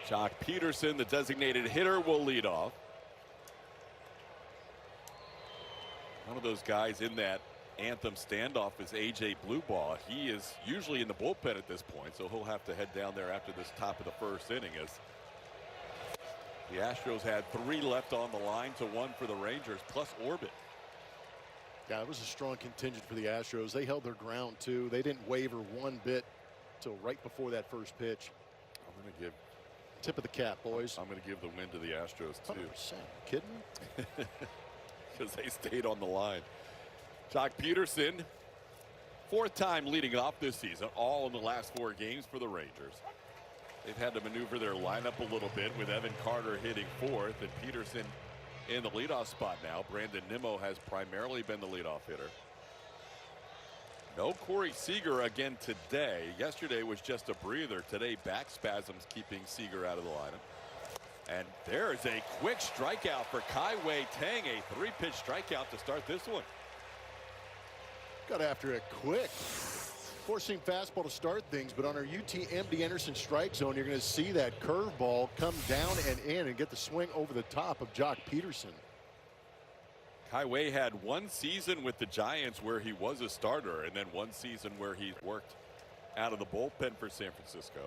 Jock Peterson, the designated hitter, will lead off. One of those guys in that anthem standoff is A.J. Bluebaugh. He is usually in the bullpen at this point, so he'll have to head down there after this top of the first inning, as the Astros had 3 left on the line to 1 for the Rangers, plus Orbit. Yeah, it was a strong contingent for the Astros. They held their ground, too. They didn't waver one bit until right before that first pitch. I'm going to give tip of the cap, boys. I'm going to give the win to the Astros, too. 100%. Kidding me? Because they stayed on the line. Jock Peterson, 4th time leading off this season, all in the last 4 games for the Rangers. They've had to maneuver their lineup a little bit with Evan Carter hitting 4th and Peterson in the leadoff spot now. Brandon Nimmo has primarily been the leadoff hitter. No Corey Seager again today. Yesterday was just a breather. Today, back spasms keeping Seager out of the lineup. And there is a quick strikeout for Kai-Wei Tang, a 3-pitch strikeout to start this one. Got after it quick. Four-seam fastball to start things, but on our UTMD Anderson strike zone, you're going to see that curveball come down and in and get the swing over the top of Jock Peterson. Kai-Wei had 1 season with the Giants where he was a starter, and then 1 season where he worked out of the bullpen for San Francisco.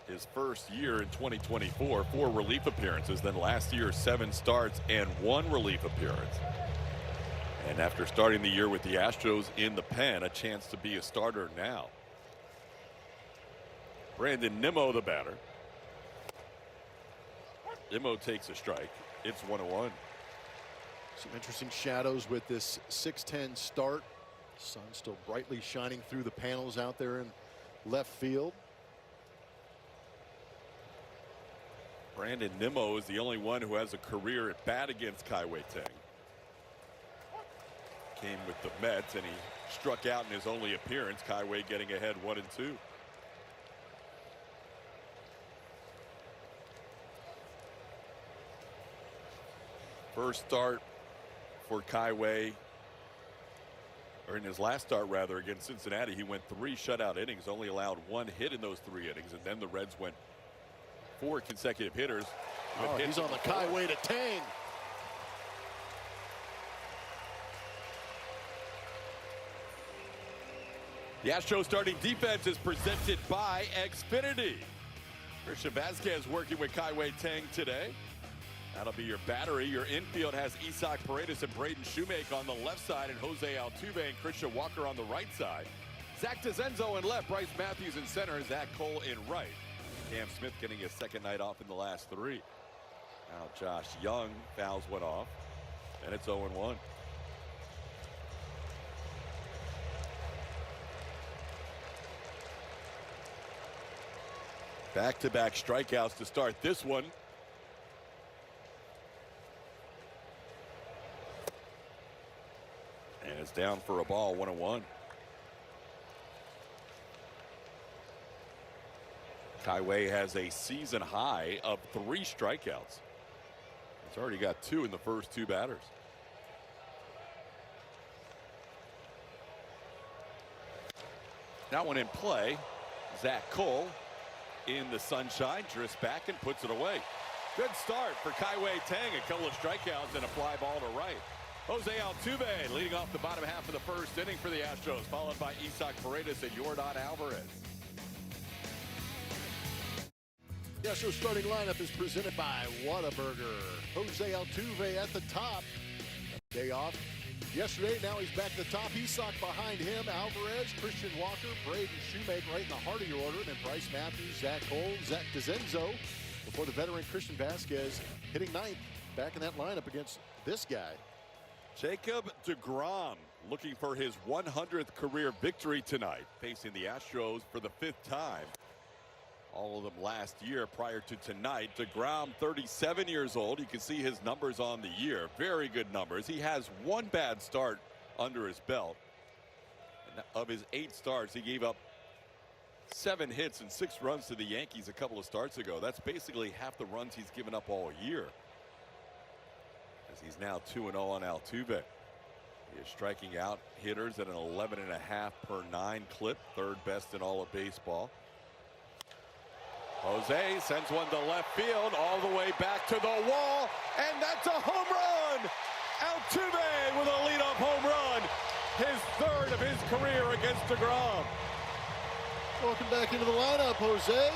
His first year in 2024, 4 relief appearances, then last year 7 starts and 1 relief appearance. And after starting the year with the Astros in the pen, a chance to be a starter now. Brandon Nimmo, the batter. Nimmo takes a strike. It's 1-1. Some interesting shadows with this 6:10 start. Sun still brightly shining through the panels out there in left field. Brandon Nimmo is the only one who has a career at bat against Kai-Wei Tang. Came with the Mets and he struck out in his only appearance. Kai-Wei getting ahead 1-2. First start for Kai-Wei, or in his last start rather, against Cincinnati, he went 3 shutout innings, only allowed 1 hit in those 3 innings, and then the Reds went 4 consecutive hitters. Oh, he's on the Kai-Wei to Tang. The Astros starting defense is presented by Xfinity. Christian Vasquez working with Kai-Wei Tang today. That'll be your battery. Your infield has Isaac Paredes and Braden Shoemake on the left side, and Jose Altuve and Christian Walker on the right side. Zach DeZenzo in left, Bryce Matthews in center, and Zach Cole in right. Cam Smith getting his 2nd night off in the last 3. Now Josh Young fouls one off, and it's 0-1. Back-to-back strikeouts to start this one. And it's down for a ball, 1-1. Kai-Wei has a season high of 3 strikeouts. He's already got 2 in the first 2 batters. That one in play. Zach Cole in the sunshine, drifts back and puts it away. Good start for Kai-Wei Tang. A couple of strikeouts and a fly ball to right. Jose Altuve leading off the bottom half of the first inning for the Astros, followed by Isaac Paredes and Yordan Alvarez. The Astros starting lineup is presented by Whataburger. Jose Altuve at the top. Day off yesterday, now he's back at the top. Isaac behind him, Alvarez, Christian Walker, Braden Shoemake right in the heart of your order, and then Bryce Matthews, Zach Cole, Zach DeZenzo, before the veteran Christian Vasquez hitting 9th back in that lineup against this guy. Jacob deGrom looking for his 100th career victory tonight, facing the Astros for the 5th time. All of them last year prior to tonight. deGrom, 37 years old. You can see his numbers on the year. Very good numbers. He has 1 bad start under his belt. And of his 8 starts, he gave up 7 hits and 6 runs to the Yankees a couple of starts ago. That's basically half the runs he's given up all year. As he's now 2-0 on Altuve. He is striking out hitters at an 11.5 per 9 clip, 3rd best in all of baseball. Jose sends one to left field, all the way back to the wall, and that's a home run! Altuve with a leadoff home run, his third of his career against DeGrom. Welcome back into the lineup, Jose.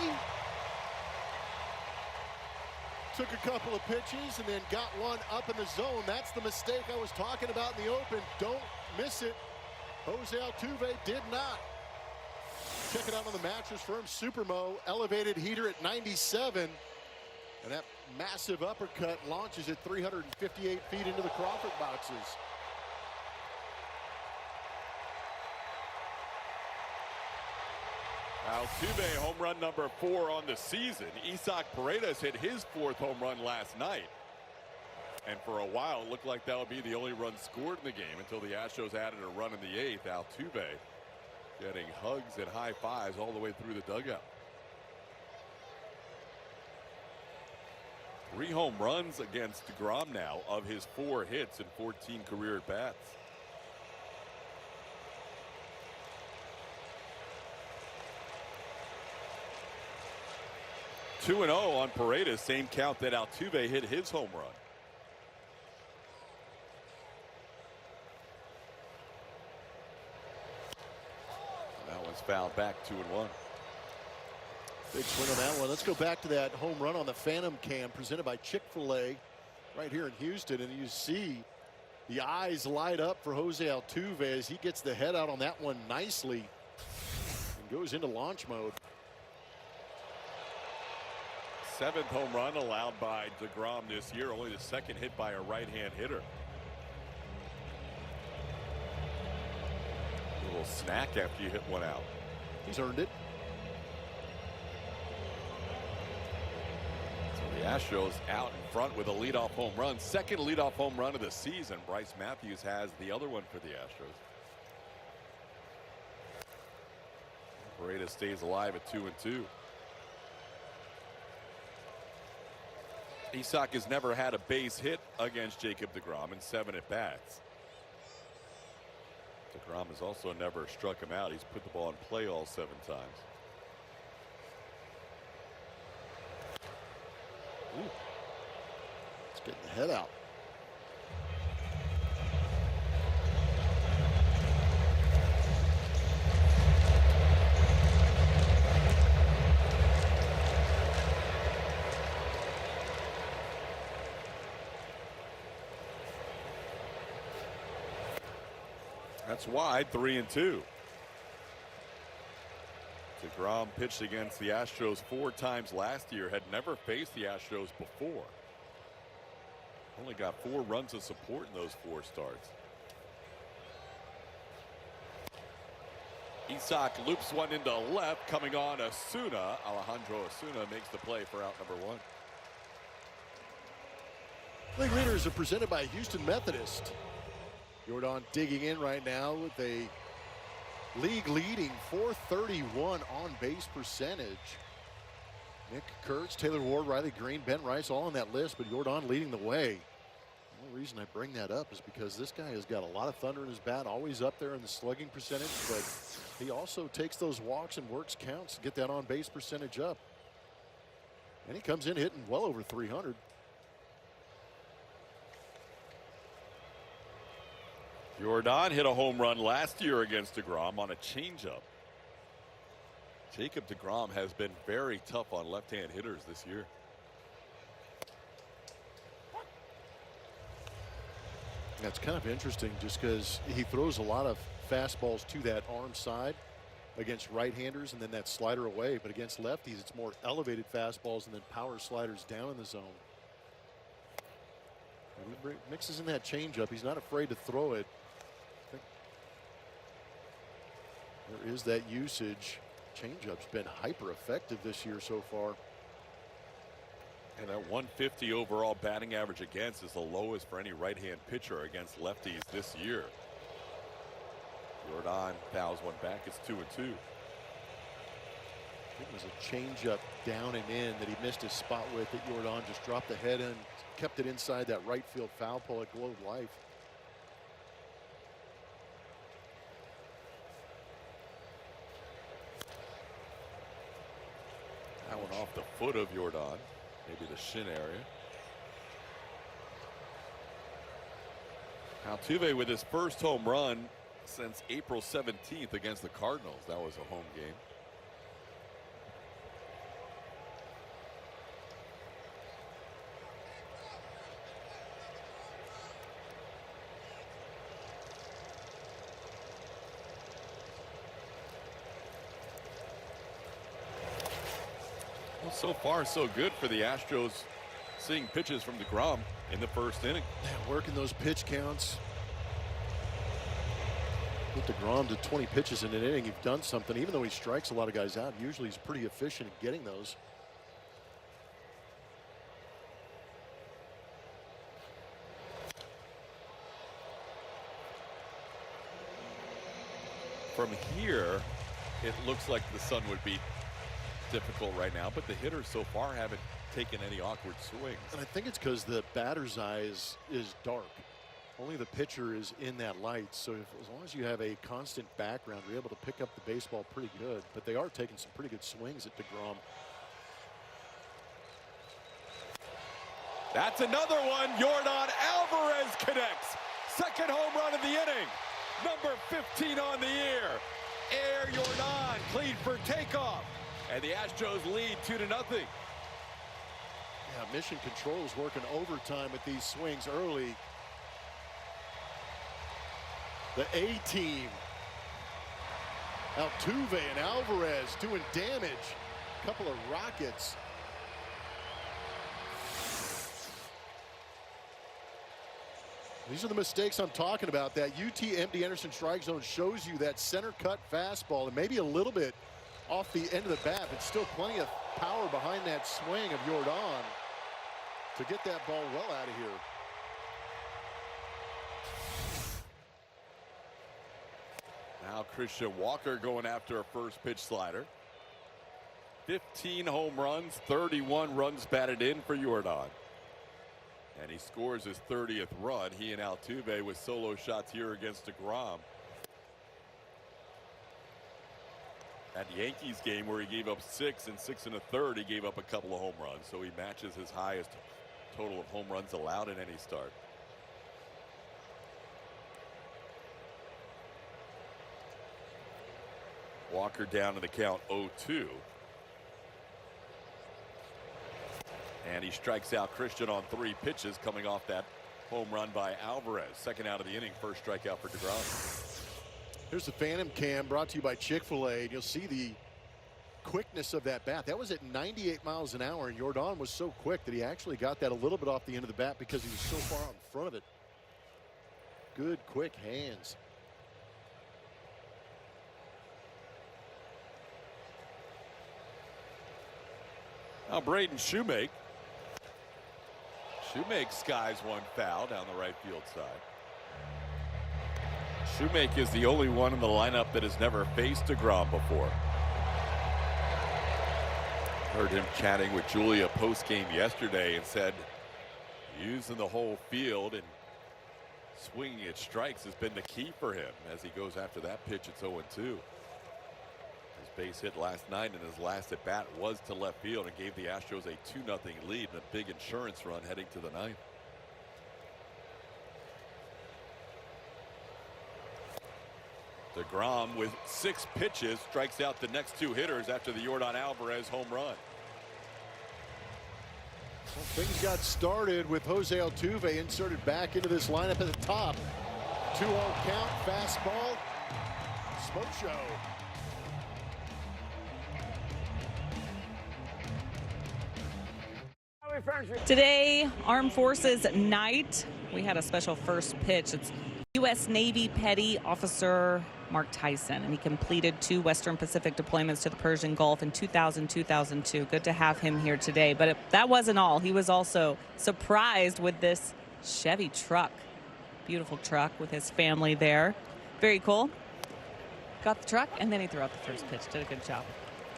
Took a couple of pitches and then got one up in the zone. That's the mistake I was talking about in the open. Don't miss it. Jose Altuve did not. Check it out on the Mattress Firm Supermo elevated heater at 97. And that massive uppercut launches it 358 feet into the Crawford boxes. Altuve home run number 4 on the season. Isaac Paredes hit his 4th home run last night. And for a while, it looked like that would be the only run scored in the game until the Astros added a run in the 8th. Altuve getting hugs and high fives all the way through the dugout. 3 home runs against DeGrom now of his 4 hits and 14 career at-bats. Two and 0 on Paredes, same count that Altuve hit his home run. That one's fouled back 2-1. Big swing on that one. Let's go back to that home run on the Phantom Cam presented by Chick-fil-A right here in Houston. And you see the eyes light up for Jose Altuve as he gets the head out on that one nicely and goes into launch mode. 7th home run allowed by DeGrom this year, only the 2nd hit by a right-hand hitter. A little snack after you hit one out. He's earned it. So the Astros out in front with a leadoff home run. 2nd leadoff home run of the season. Bryce Matthews has the other one for the Astros. Paredes stays alive at 2-2. Isaac has never had a base hit against Jacob DeGrom in 7 at-bats. DeGrom has also never struck him out. He's put the ball in play all 7 times. Ooh. It's getting the head out. That's wide, 3-2. DeGrom pitched against the Astros 4 times last year, had never faced the Astros before. Only got 4 runs of support in those 4 starts. Isaac loops one into left, coming on Osuna. Alejandro Osuna makes the play for out number 1. League leaders are presented by Houston Methodist. Jordan digging in right now with a league-leading .431 on-base percentage. Nick Kurtz, Taylor Ward, Riley Green, Ben Rice all on that list, but Jordan leading the way. The only reason I bring that up is because this guy has got a lot of thunder in his bat, always up there in the slugging percentage, but he also takes those walks and works counts to get that on-base percentage up. And he comes in hitting well over 300. Jordan hit a home run last year against DeGrom on a changeup. Jacob DeGrom has been very tough on left-hand hitters this year. That's kind of interesting just because he throws a lot of fastballs to that arm side against right-handers and then that slider away. But against lefties, it's more elevated fastballs and then power sliders down in the zone. He mixes in that changeup. He's not afraid to throw it. There is that usage. Changeup's been hyper effective this year so far. And that 150 overall batting average against is the lowest for any right-hand pitcher against lefties this year. Jordan fouls one back. It's 2-2. It was a changeup down and in that he missed his spot with. That Jordan just dropped the head in, kept it inside that right field foul pole at Globe Life. That one off the foot of Jordan, maybe the shin area. Altuve with his first home run since April 17th against the Cardinals. That was a home game. Well, so far so good for the Astros, seeing pitches from DeGrom in the first inning. Yeah, working those pitch counts. With DeGrom to 20 pitches in an inning, you've done something. Even though he strikes a lot of guys out, usually he's pretty efficient at getting those. From here, it looks like the sun would be difficult right now, but the hitters so far haven't taken any awkward swings. And I think it's because the batter's eye is dark. Only the pitcher is in that light, so as long as you have a constant background, you're able to pick up the baseball pretty good. But they are taking some pretty good swings at DeGrom. That's another one. Jordan Alvarez connects. Second home run of the inning. Number 15 on the year. Air Jordan clean for takeoff. And the Astros lead 2-0. Yeah, Mission Control is working overtime with these swings early. The A-team. Altuve and Alvarez doing damage. A couple of rockets. These are the mistakes I'm talking about. That UT empty Anderson strike zone shows you that center cut fastball and maybe a little bit off the end of the bat, but still plenty of power behind that swing of Jordan to get that ball well out of here. Now Christian Walker going after a first pitch slider. 15 home runs, 31 runs batted in for Jordan. And he scores his 30th run. He and Altuve with solo shots here against DeGrom. At the Yankees game where he gave up 6 and 6 1/3, he gave up a couple of home runs. So he matches his highest total of home runs allowed in any start. Walker down to the count 0-2. And he strikes out Christian on 3 pitches coming off that home run by Alvarez. Second out of the inning, first strikeout for DeGrom. Here's the Phantom Cam brought to you by Chick-fil-A. And you'll see the quickness of that bat. That was at 98 miles an hour, and Jordan was so quick that he actually got that a little bit off the end of the bat because he was so far out in front of it. Good, quick hands. Now Braden Shoemake. Shoemake skies one foul down the right field side. Shoemake is the only one in the lineup that has never faced DeGrom before. Heard him chatting with Julia post-game yesterday and said using the whole field and swinging at strikes has been the key for him as he goes after that pitch. It's 0-2. His base hit last night and his last at bat was to left field and gave the Astros a 2-0 lead and a big insurance run heading to the ninth. DeGrom with 6 pitches strikes out the next 2 hitters after the Jordan Alvarez home run. Well, things got started with Jose Altuve inserted back into this lineup at the top. 2-0 count, fastball, smoke show. Today, Armed Forces Night. We had a special first pitch. It's U.S. Navy Petty Officer Mark Tyson, and he completed 2 Western Pacific deployments to the Persian Gulf in 2000-2002. Good to have him here today. But that wasn't all. He was also surprised with this Chevy truck. Beautiful truck with his family there. Very cool. Got the truck, and then he threw out the first pitch. Did a good job.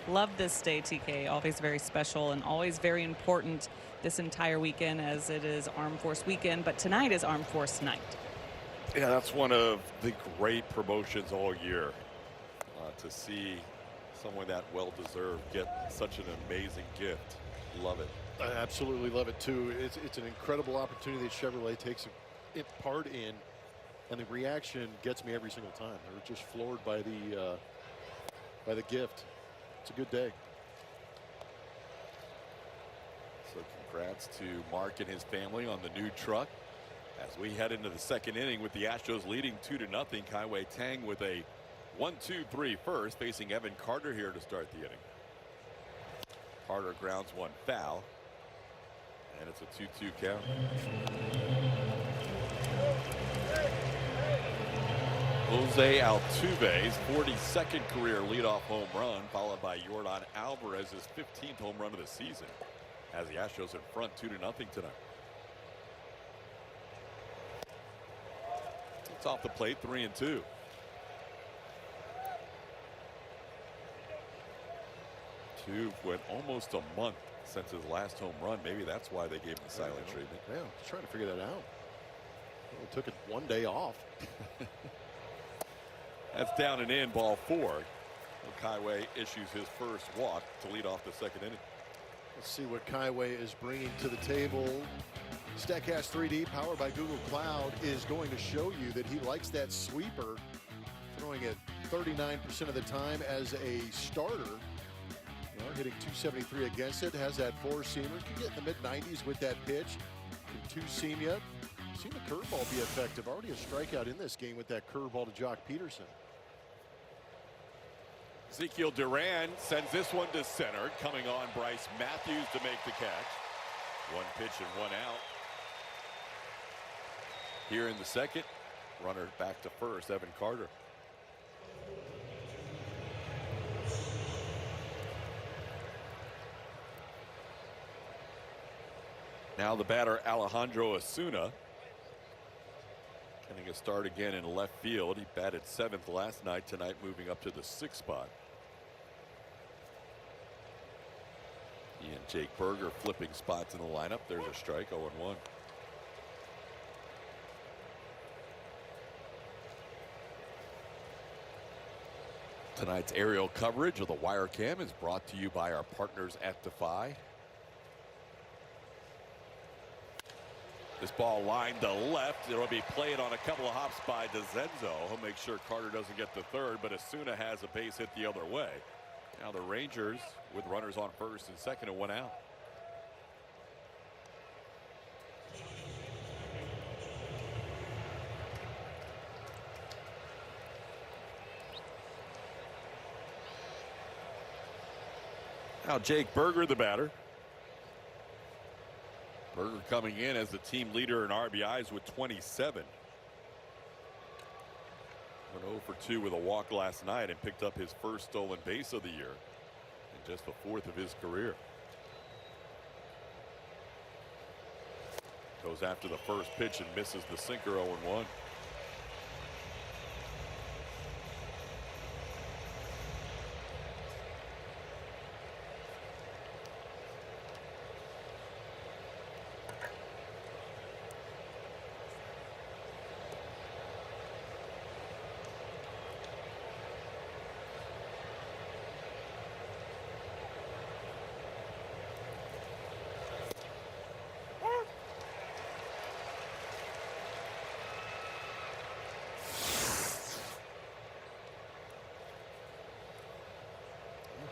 Love this day, TK. Always very special and always very important this entire weekend, as it is Armed Force Weekend. But tonight is Armed Force Night. Yeah, that's one of the great promotions all year. To see someone that well-deserved get such an amazing gift. Love it. I absolutely love it too. It's an incredible opportunity that Chevrolet takes part in, and the reaction gets me every single time. They're just floored by the gift. It's a good day. So congrats to Mark and his family on the new truck. As we head into the second inning with the Astros leading 2-0, Kai-Wei Tang with a 1-2-3 first, facing Evan Carter here to start the inning. Carter grounds one foul, and it's a 2-2 count. Jose Altuve's 42nd career leadoff home run, followed by Yordan Alvarez's 15th home run of the season, has the Astros in front 2-0 tonight. It's off the plate, 3-2. Went almost a month since his last home run. Maybe that's why they gave him the silent treatment. Yeah, I was trying to figure that out. Well, it took it one day off. That's down and in, ball 4. Kai-Wei issues his first walk to lead off the second inning. Let's see what Kai-Wei is bringing to the table. StatCast 3D, powered by Google Cloud, is going to show you that he likes that sweeper, throwing it 39% of the time as a starter. Hitting 273 against it, has that four-seamer. Can get in the mid-90s with that pitch. Can two-seam you. Seen the curveball be effective. Already a strikeout in this game with that curveball to Jock Peterson. Ezekiel Duran sends this one to center. Coming on, Bryce Matthews to make the catch. One pitch and one out. Here in the second, runner back to first, Evan Carter. Now the batter, Alejandro Osuna, getting a start again in left field. He batted 7th last night. Tonight moving up to the 6th spot. He and Jake Berger flipping spots in the lineup. There's a strike, 0-1. Tonight's aerial coverage of the Wire Cam is brought to you by our partners at Defy. This ball lined to left. It'll be played on a couple of hops by DeZenzo. He'll make sure Carter doesn't get the third, but Osuna has a base hit the other way. Now the Rangers with runners on first and second and one out. Now Jake Berger, the batter. Berger coming in as the team leader in RBIs with 27. Went 0 for 2 with a walk last night and picked up his first stolen base of the year and just the 4th of his career. Goes after the first pitch and misses the sinker, 0-1.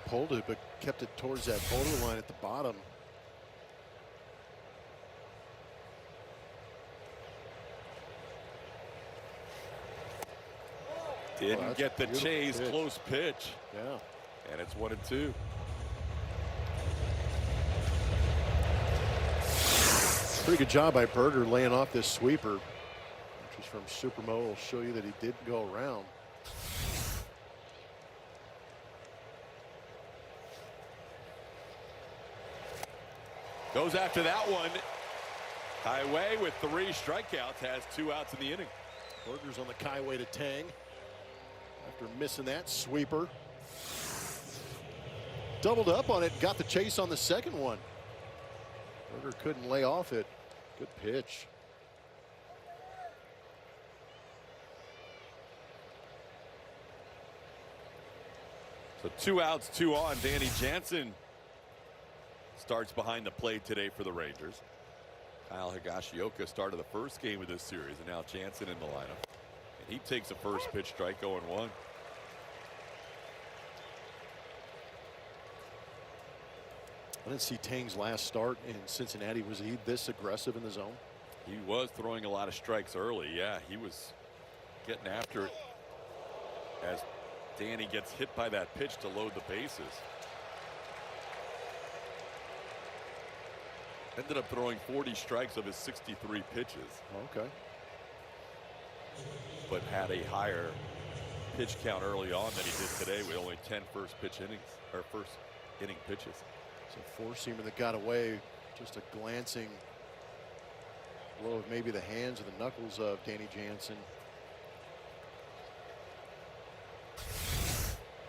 Pulled it, but kept it towards that borderline at the bottom. Didn't get the chase, pitch. close pitch. Yeah. And it's 1-2. Pretty good job by Berger laying off this sweeper, which is from Supermo. Will show you that he didn't go around. Goes after that one. Kai-Wei with 3 strikeouts has 2 outs in the inning. Berger's on the Kai-Wei to Tang after missing that sweeper. Doubled up on it, got the chase on the second one. Berger couldn't lay off it. Good pitch. So 2 outs, 2 on. Danny Jansen starts behind the plate today for the Rangers. Kyle Higashioka started the first game of this series, and now Jansen in the lineup. And he takes a first pitch strike, 0-1. I didn't see Tang's last start in Cincinnati. Was he this aggressive in the zone? He was throwing a lot of strikes early. Yeah, he was getting after it as Danny gets hit by that pitch to load the bases. Ended up throwing 40 strikes of his 63 pitches. Okay. But had a higher pitch count early on than he did today with only 10 first inning pitches. So four-seamer that got away, just a glancing blow of maybe the hands or the knuckles of Danny Jansen.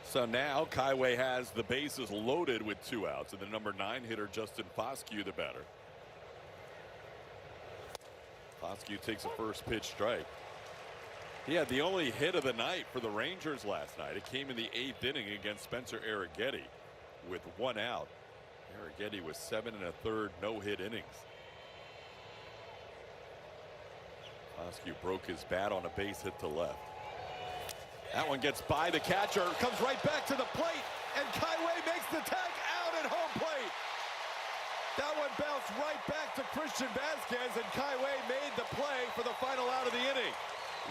So now Kaiway has the bases loaded with 2 outs, and the number 9 hitter Justin Foscue the batter. Foscue takes a first pitch strike. He had the only hit of the night for the Rangers last night. It came in the 8th inning against Spencer Arrighetti with 1 out. Arrighetti was 7 1/3 no-hit innings. Foscue broke his bat on a base hit to left. That one gets by the catcher, comes right back to the plate, and Kaiway makes the tag out at home plate. That one bounced right back to Christian Vasquez, and Kaiway made the play for the final out of the inning.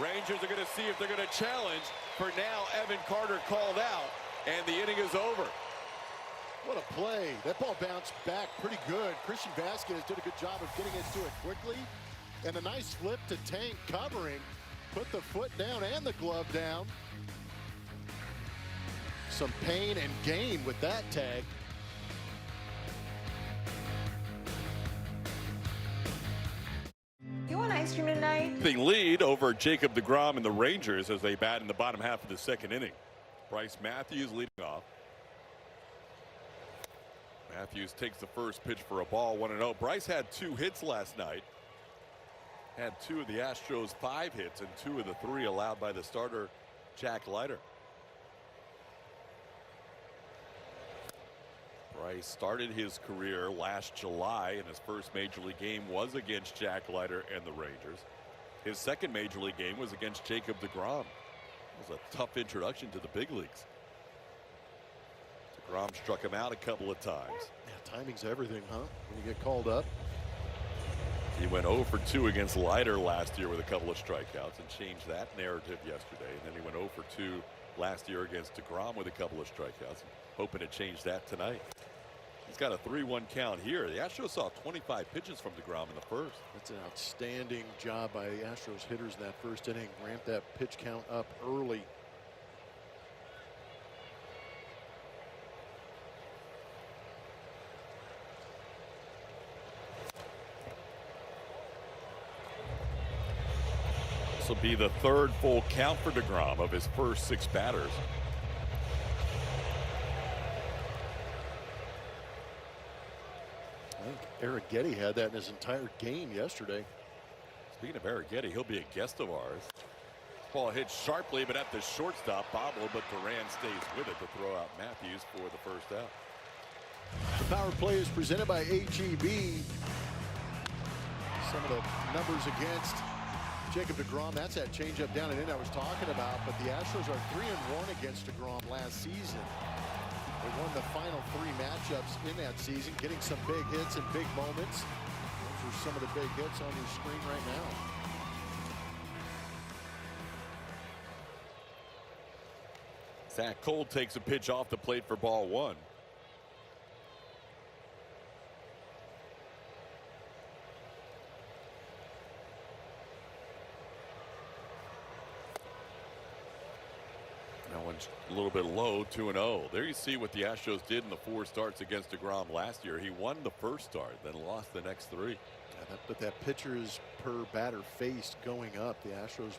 Rangers are going to see if they're going to challenge. For now, Evan Carter called out, and the inning is over. What a play. That ball bounced back pretty good. Christian Vasquez did a good job of getting it to it quickly. And a nice flip to Tank covering. Put the foot down and the glove down. Some pain and gain with that tag. You want ice cream tonight? Lead over Jacob deGrom and the Rangers as they bat in the bottom half of the 2nd inning. Bryce Matthews leading off. Matthews takes the first pitch for a ball, 1-0. Bryce had 2 hits last night. Had 2 of the Astros' 5 hits and 2 of the 3 allowed by the starter Jack Leiter. Bryce started his career last July, and his first major league game was against Jack Leiter and the Rangers. His second major league game was against Jacob deGrom. It was a tough introduction to the big leagues. deGrom struck him out a couple of times. Yeah, timing's everything, huh? When you get called up. He went 0 for 2 against Leiter last year with a couple of strikeouts and changed that narrative yesterday. And then he went 0 for 2 last year against deGrom with a couple of strikeouts, hoping to change that tonight. He's got a 3-1 count here. The Astros saw 25 pitches from deGrom in the first. That's an outstanding job by the Astros hitters in that first inning. Ramp that pitch count up early. This will be the 3rd full count for deGrom of his first 6 batters. I think Arrighetti had that in his entire game yesterday. Speaking of Arrighetti, he'll be a guest of ours. Ball hit sharply, but at the shortstop bobble, but Duran stays with it to throw out Matthews for the first out. The power play is presented by HEB. Some of the numbers against Jacob deGrom. That's that changeup down and in I was talking about. But the Astros are 3-1 against deGrom last season. They won the final 3 matchups in that season, getting some big hits and big moments. Those are some of the big hits on your screen right now. Zach Cole takes a pitch off the plate for ball 1. That one's a little bit low, 2-0. There you see what the Astros did in the 4 starts against deGrom last year. He won the first start, then lost the next 3. Yeah, but that pitchers per batter faced going up. The Astros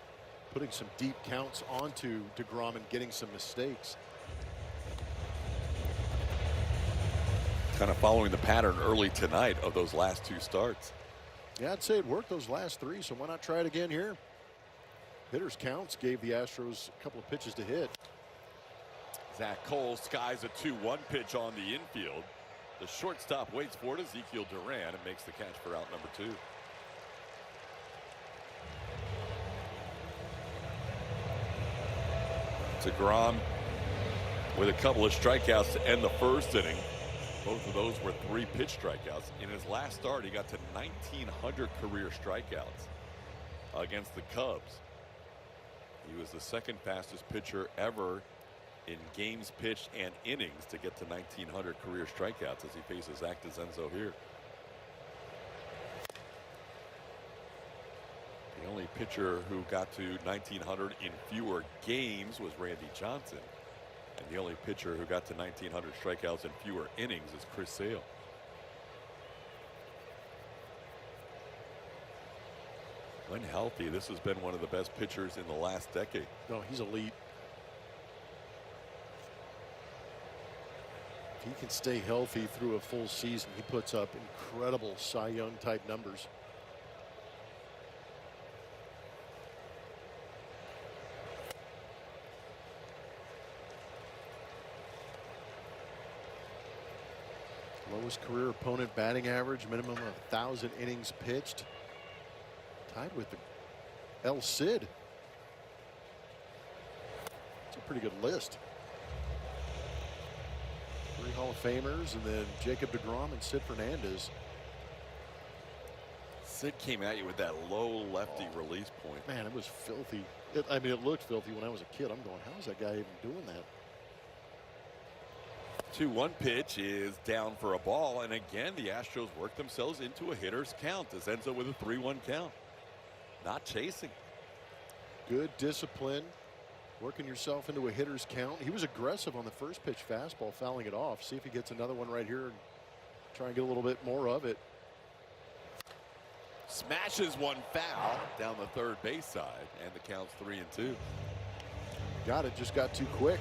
putting some deep counts onto deGrom and getting some mistakes. Kind of following the pattern early tonight of those last 2 starts. Yeah, I'd say it worked those last 3, so why not try it again here? Hitters counts gave the Astros a couple of pitches to hit. Zach Cole skies a 2-1 pitch on the infield. The shortstop waits for it, Ezekiel Duran, and makes the catch for out number 2. DeGrom with a couple of strikeouts to end the first inning. Both of those were 3-pitch strikeouts. In his last start, he got to 1,900 career strikeouts against the Cubs. He was the second fastest pitcher ever in games pitched and innings to get to 1,900 career strikeouts as he faces Zach DeZenzo here. The only pitcher who got to 1,900 in fewer games was Randy Johnson. And the only pitcher who got to 1,900 strikeouts in fewer innings is Chris Sale. When healthy, this has been one of the best pitchers in the last decade. No, he's elite. If he can stay healthy through a full season, he puts up incredible Cy Young type numbers. Lowest career opponent batting average, minimum of 1,000 innings pitched. Tied with the El Cid. It's a pretty good list. 3 Hall of Famers, and then Jacob deGrom and Sid Fernandez. Sid came at you with that low lefty release point. Man, it was filthy. I mean, it looked filthy when I was a kid. I'm going, how is that guy even doing that? 2-1 pitch is down for a ball, and again the Astros work themselves into a hitter's count. DeZenzo with a 3-1 count. Not chasing. Good discipline. Working yourself into a hitter's count. He was aggressive on the first pitch fastball, fouling it off. See if he gets another one right here and try and get a little bit more of it. Smashes one foul down the third base side, and the count's 3-2. Got it, just got too quick.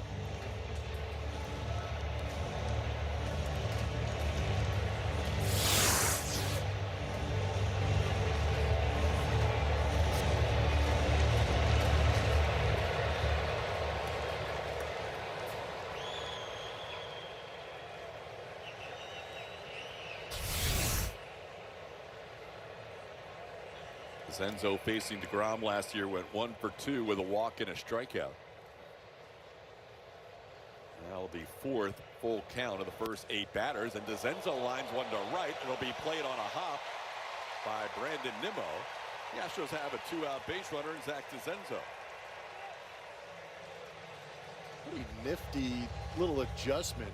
DeZenzo facing DeGrom last year went 1 for 2 with a walk and a strikeout. That'll be 4th full count of the first 8 batters, and DeZenzo lines one to right. It'll be played on a hop by Brandon Nimmo. The Astros have a 2-out base runner in Zach DeZenzo. Pretty nifty little adjustment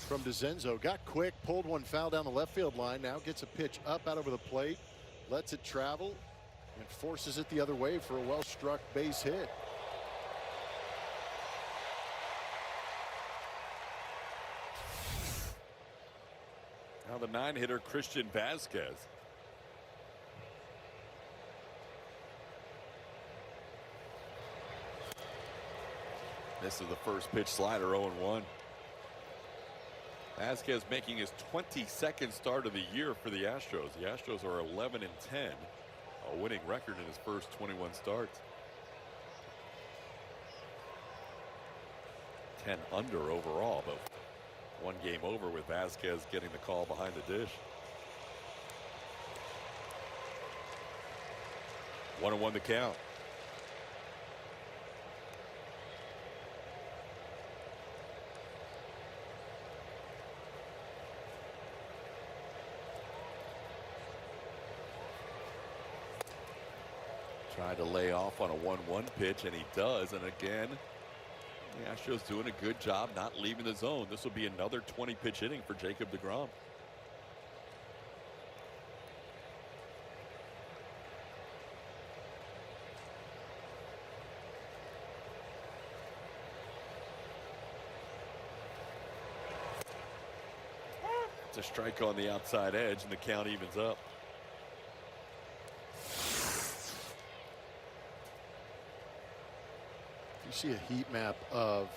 from DeZenzo. Got quick, pulled one foul down the left field line. Now gets a pitch up out over the plate. Lets it travel and forces it the other way for a well-struck base hit. Now the 9-hitter Christian Vasquez. This is the first pitch slider, 0-1. Vasquez making his 22nd start of the year for the Astros. The Astros are 11-10, a winning record in his first 21 starts. 10 under overall, but 1 game over with Vasquez getting the call behind the dish. 1-1 the count. Tried to lay off on a 1-1 pitch, and he does. And again, the Astros doing a good job not leaving the zone. This will be another 20-pitch inning for Jacob deGrom. It's a strike on the outside edge, and the count evens up. See a heat map of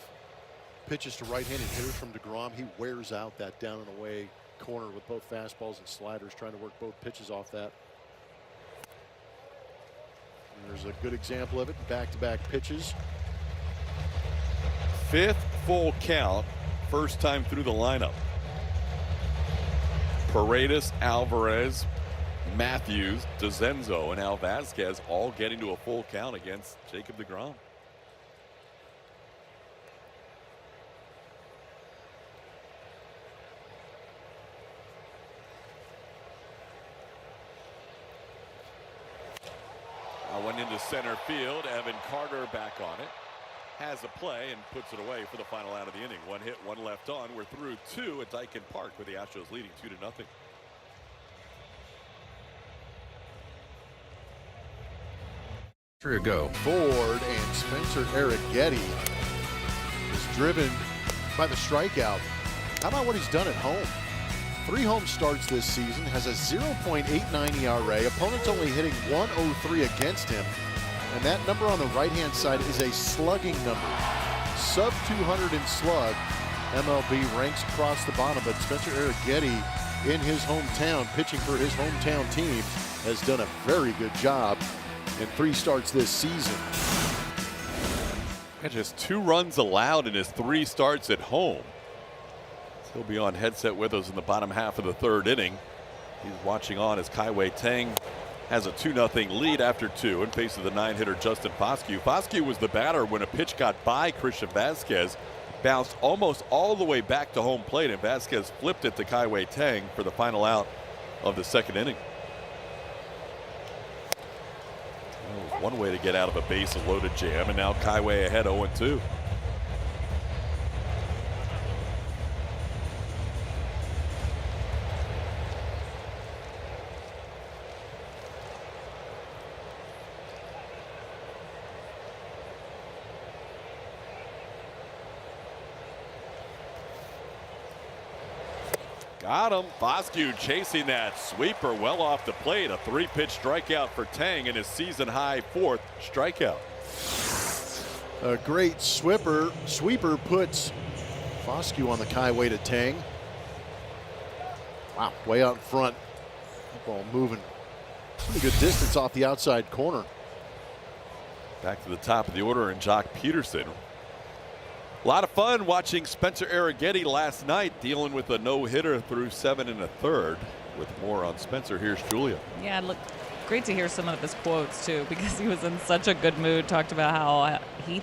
pitches to right-handed hitters from deGrom. He wears out that down and away corner with both fastballs and sliders, trying to work both pitches off that. And there's a good example of it, back-to-back pitches. 5th full count, first time through the lineup. Paredes, Alvarez, Matthews, DeZenzo, and Al Vasquez all getting to a full count against Jacob deGrom. Went into center field. Evan Carter back on it. Has a play and puts it away for the final out of the inning. One hit, one left on. We're through 2 at Dyken Park with the Astros leading 2-0. Ago. Ford and Spencer Arrighetti is driven by the strikeout. How about what he's done at home? 3 home starts this season, has a 0.89 ERA. Opponents only hitting 103 against him. And that number on the right-hand side is a slugging number. Sub 200 in slug. MLB ranks across the bottom, but Spencer Arrighetti in his hometown, pitching for his hometown team, has done a very good job in 3 starts this season. And just 2 runs allowed in his 3 starts at home. He'll be on headset with us in the bottom half of the 3rd inning. He's watching on as Kai-Wei Tang has a 2-0 lead after 2 and faces the 9-hitter Justin Foscue. Foscue was the batter when a pitch got by Christian Vasquez, bounced almost all the way back to home plate, and Vasquez flipped it to Kai-Wei Tang for the final out of the 2nd inning. That was one way to get out of a bases-loaded jam, and now Kai-Wei ahead 0-2. Got him. Foscue chasing that sweeper well off the plate. A 3-pitch strikeout for Tang and his season-high 4th strikeout. A great sweeper puts Foscue on the Kai-Wei to Tang. Wow, way out in front. Ball moving pretty good distance off the outside corner. Back to the top of the order, and Jock Peterson. A lot of fun watching Spencer Arrighetti last night, dealing with a no-hitter through 7 1/3. With more on Spencer, here's Julia. Yeah, look, great to hear some of his quotes too, because he was in such a good mood. Talked about how he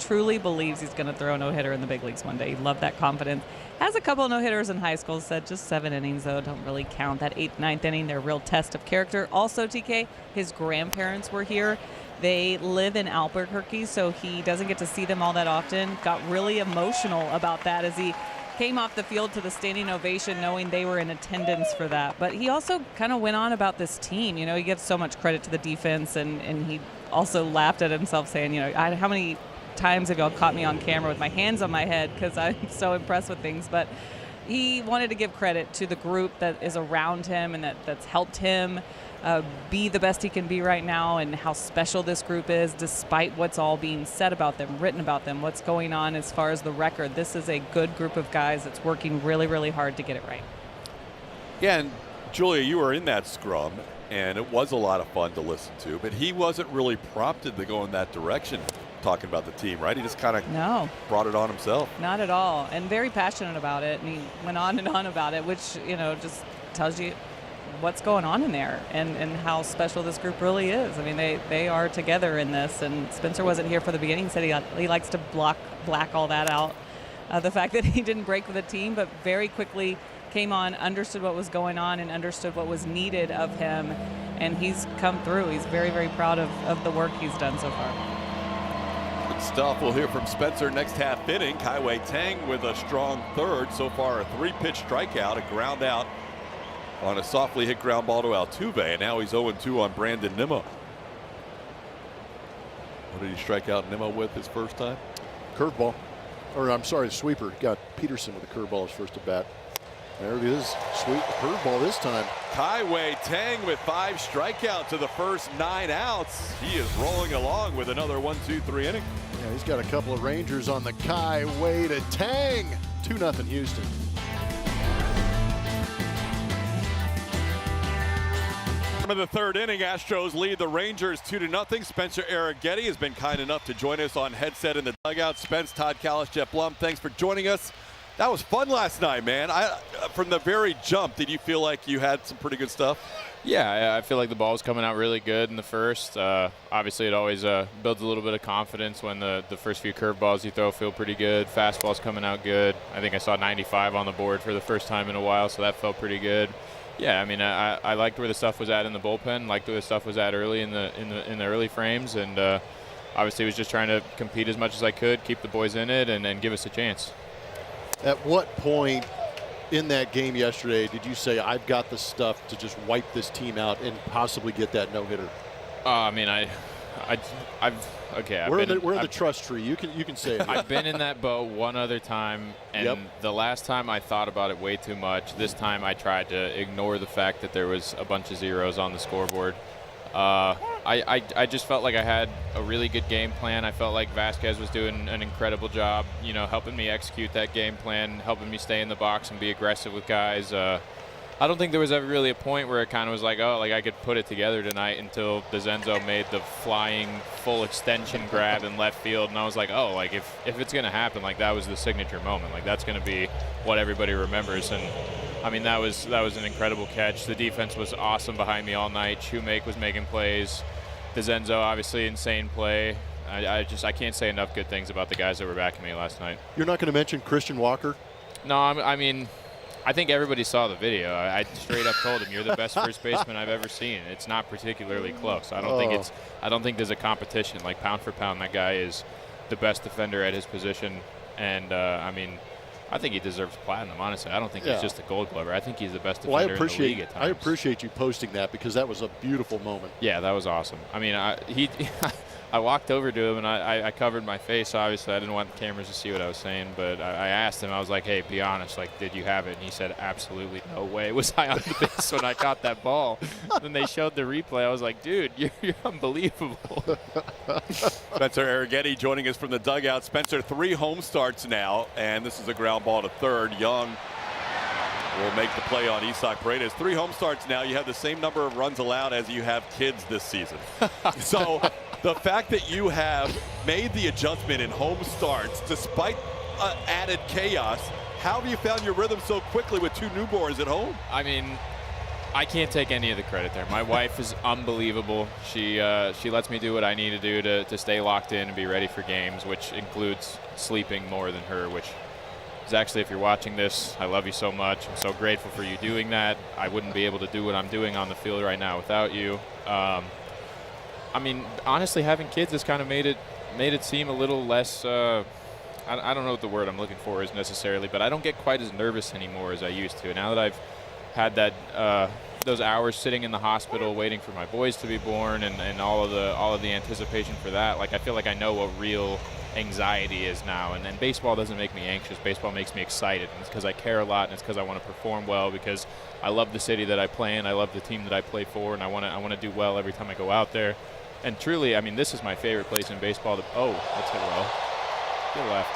truly believes he's going to throw a no-hitter in the big leagues one day. He loved that confidence. Has a couple no-hitters in high school. Said just 7 innings though, don't really count. That 8th, 9th inning, they're a real test of character. Also, TK, his grandparents were here. They live in Albuquerque, so he doesn't get to see them all that often. Got really emotional about that as he came off the field to the standing ovation, knowing they were in attendance for that. But he also kind of went on about this team. You know, he gives so much credit to the defense, and he also laughed at himself, saying, you know, how many times have y'all caught me on camera with my hands on my head because I'm so impressed with things. But he wanted to give credit to the group that is around him and that's helped him be the best he can be right now, and how special this group is despite what's all being said about them, written about them, what's going on as far as the record. This is a good group of guys that's working really, really hard to get it right. Yeah, and Julia, you were in that scrum, and it was a lot of fun to listen to, but he wasn't really prompted to go in that direction talking about the team, right? He just kind of brought it on himself. Not at all, and very passionate about it, and he went on and on about it, which, you know, just tells you what's going on in there and how special this group really is. I mean, they are together in this, and Spencer wasn't here for the beginning. He said he likes to black all that out, the fact that he didn't break with the team, but very quickly came on, understood what was going on, and understood what was needed of him, and he's come through. He's very, very proud of the work he's done so far. Good stuff. We'll hear from Spencer next half inning. Kai-Wei Tang with a strong 3rd. So far, a 3-pitch strikeout, a ground out on a softly hit ground ball to Altuve, and now he's 0-2 on Brandon Nimmo. What did he strike out Nimmo with his first time? Curveball. Or I'm sorry, the sweeper. Got Peterson with a curveball his first at bat. There it is. Sweet curveball this time. Kai-Wei Tang with 5 strikeouts to the first 9 outs. He is rolling along with another 1-2-3 inning. Yeah, he's got a couple of Rangers on the Kai-Wei to Tang. 2-0 Houston. Of the third inning, Astros lead the Rangers 2-0. Spencer Arrighetti has been kind enough to join us on headset in the dugout. Spence, Todd Callis, Jeff Blum, thanks for joining us. That was fun last night, man. From the very jump, did you feel like you had some pretty good stuff? Yeah, I feel like the ball was coming out really good in the first. Obviously, it always builds a little bit of confidence when the first few curveballs you throw feel pretty good. Fastball's coming out good. I think I saw 95 on the board for the first time in a while, so that felt pretty good. Yeah, I mean, I liked where the stuff was at in the bullpen, liked where the stuff was at early in the early frames, and obviously was just trying to compete as much as I could, keep the boys in it, and give us a chance. At what point in that game yesterday did you say, I've got the stuff to just wipe this team out and possibly get that no-hitter? I mean, We're in the trust tree. You can say it. I've been in that boat one other time, and the last time I thought about it way too much. This time I tried to ignore the fact that there was a bunch of zeros on the scoreboard. I just felt like I had a really good game plan. I felt like Vasquez was doing an incredible job, helping me execute that game plan, helping me stay in the box and be aggressive with guys. I don't think there was ever really a point where it kind of was like, I could put it together tonight until DeZenzo made the flying full extension grab in left field. And I was like, if it's going to happen, that was the signature moment. That's going to be what everybody remembers. And, I mean, that was an incredible catch. The defense was awesome behind me all night. Shoemake was making plays. DeZenzo, obviously, insane play. I can't say enough good things about the guys that were backing me last night. You're not going to mention Christian Walker? No, I mean, I think everybody saw the video. I straight up told him, you're the best first baseman I've ever seen. It's not particularly close. I don't think there's a competition. Pound for pound, that guy is the best defender at his position. And I mean, I think he deserves platinum, honestly. I don't think he's just a gold glover. I think he's the best defender in the league at times. I appreciate you posting that because that was a beautiful moment. Yeah, that was awesome. I mean, I walked over to him and I covered my face. Obviously, I didn't want the cameras to see what I was saying, but I asked him. I was like, "Hey, be honest. Did you have it?" And he said, "Absolutely no way was I on the base when I caught that ball." Then they showed the replay. I was like, "Dude, you're unbelievable." Spencer Arrighetti joining us from the dugout. Spencer, 3 home starts now, and this is a ground ball to third. Young will make the play on Isaac Paredes. 3 home starts now. You have the same number of runs allowed as you have kids this season. So the fact that you have made the adjustment in home starts despite added chaos, how have you found your rhythm so quickly with 2 newborns at home? I mean, I can't take any of the credit there. My wife is unbelievable. She lets me do what I need to do to stay locked in and be ready for games, which includes sleeping more than her, which is actually, if you're watching this, I love you so much. I'm so grateful for you doing that. I wouldn't be able to do what I'm doing on the field right now without you. I mean, honestly, having kids has kind of made it seem a little less. I don't know what the word I'm looking for is necessarily, but I don't get quite as nervous anymore as I used to. Now that I've had that those hours sitting in the hospital waiting for my boys to be born and all of the anticipation for that, I feel like I know what real anxiety is now. And then baseball doesn't make me anxious. Baseball makes me excited. And it's because I care a lot, and it's because I want to perform well, because I love the city that I play in. I love the team that I play for, and I want to do well every time I go out there. And truly, I mean, this is my favorite place in baseball. That's hit well. Get left.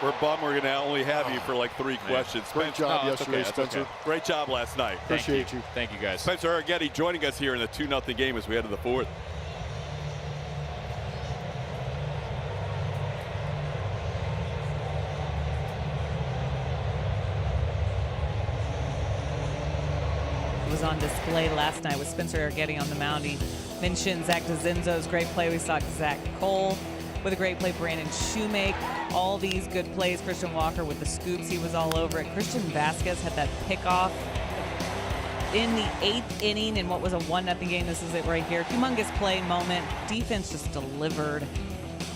We're bummed we're going to only have you for 3 questions. Great job yesterday, Spencer. Okay. Great job last night. Appreciate you. Thank you, guys. Spencer Arrighetti joining us here in the 2-0 game as we head to the 4th. Was on display last night with Spencer Arrighetti on the mound. He mentioned Zach DeZenzo's great play. We saw Zach Cole with a great play. Brandon Shoemake, all these good plays. Christian Walker with the scoops, he was all over it. Christian Vasquez had that pickoff in the 8th inning in what was a 1-0 game. This is it right here. Humongous play moment. Defense just delivered.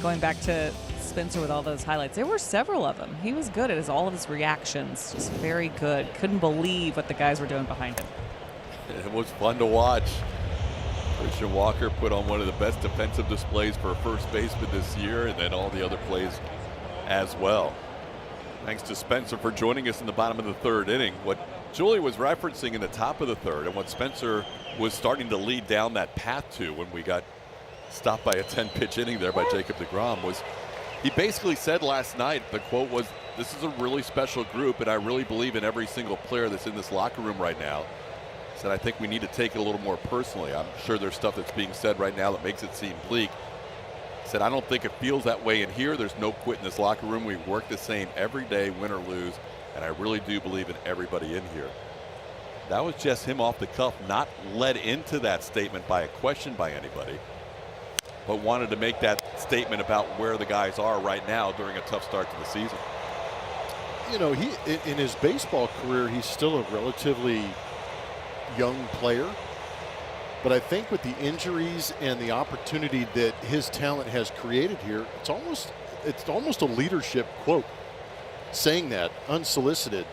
Going back to Spencer with all those highlights, there were several of them. He was good at all of his reactions. Just very good. Couldn't believe what the guys were doing behind him. It was fun to watch. Christian Walker put on one of the best defensive displays for a first baseman this year, and then all the other plays as well. Thanks to Spencer for joining us in the bottom of the 3rd inning. What Julie was referencing in the top of the 3rd, and what Spencer was starting to lead down that path to when we got stopped by a 10-pitch inning there by Jacob deGrom, was he basically said last night, the quote was, "This is a really special group, and I really believe in every single player that's in this locker room right now. Said, I think we need to take it a little more personally. I'm sure there's stuff that's being said right now that makes it seem bleak. Said, I don't think it feels that way in here. There's no quit in this locker room. We work the same every day, win or lose, and I really do believe in everybody in here. That was just him off the cuff, not led into that statement by a question by anybody, but wanted to make that statement about where the guys are right now during a tough start to the season. You know, he in his baseball career, he's still a relatively young player. But I think with the injuries and the opportunity that his talent has created here, it's almost a leadership quote, saying that unsolicited.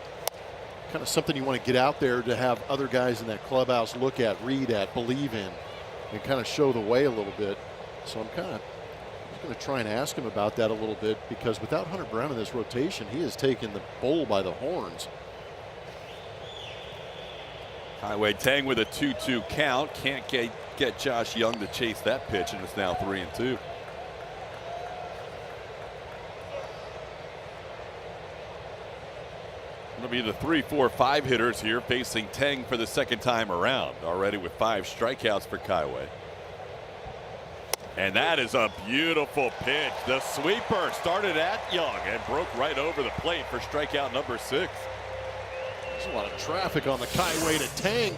Kind of something you want to get out there to have other guys in that clubhouse look at, read at, believe in, and kind of show the way a little bit. So I'm going to try and ask him about that a little bit, because without Hunter Brown in this rotation, he has taken the bull by the horns. Highway Tang with a 2-2 count. Can't get Josh Young to chase that pitch, and it's now 3-2. It'll be the 3-4-5 hitters here facing Tang for the second time around, already with 5 strikeouts for Kaiway. And that is a beautiful pitch. The sweeper started at Young and broke right over the plate for strikeout number 6. There's a lot of traffic on the Kaiway to Tang.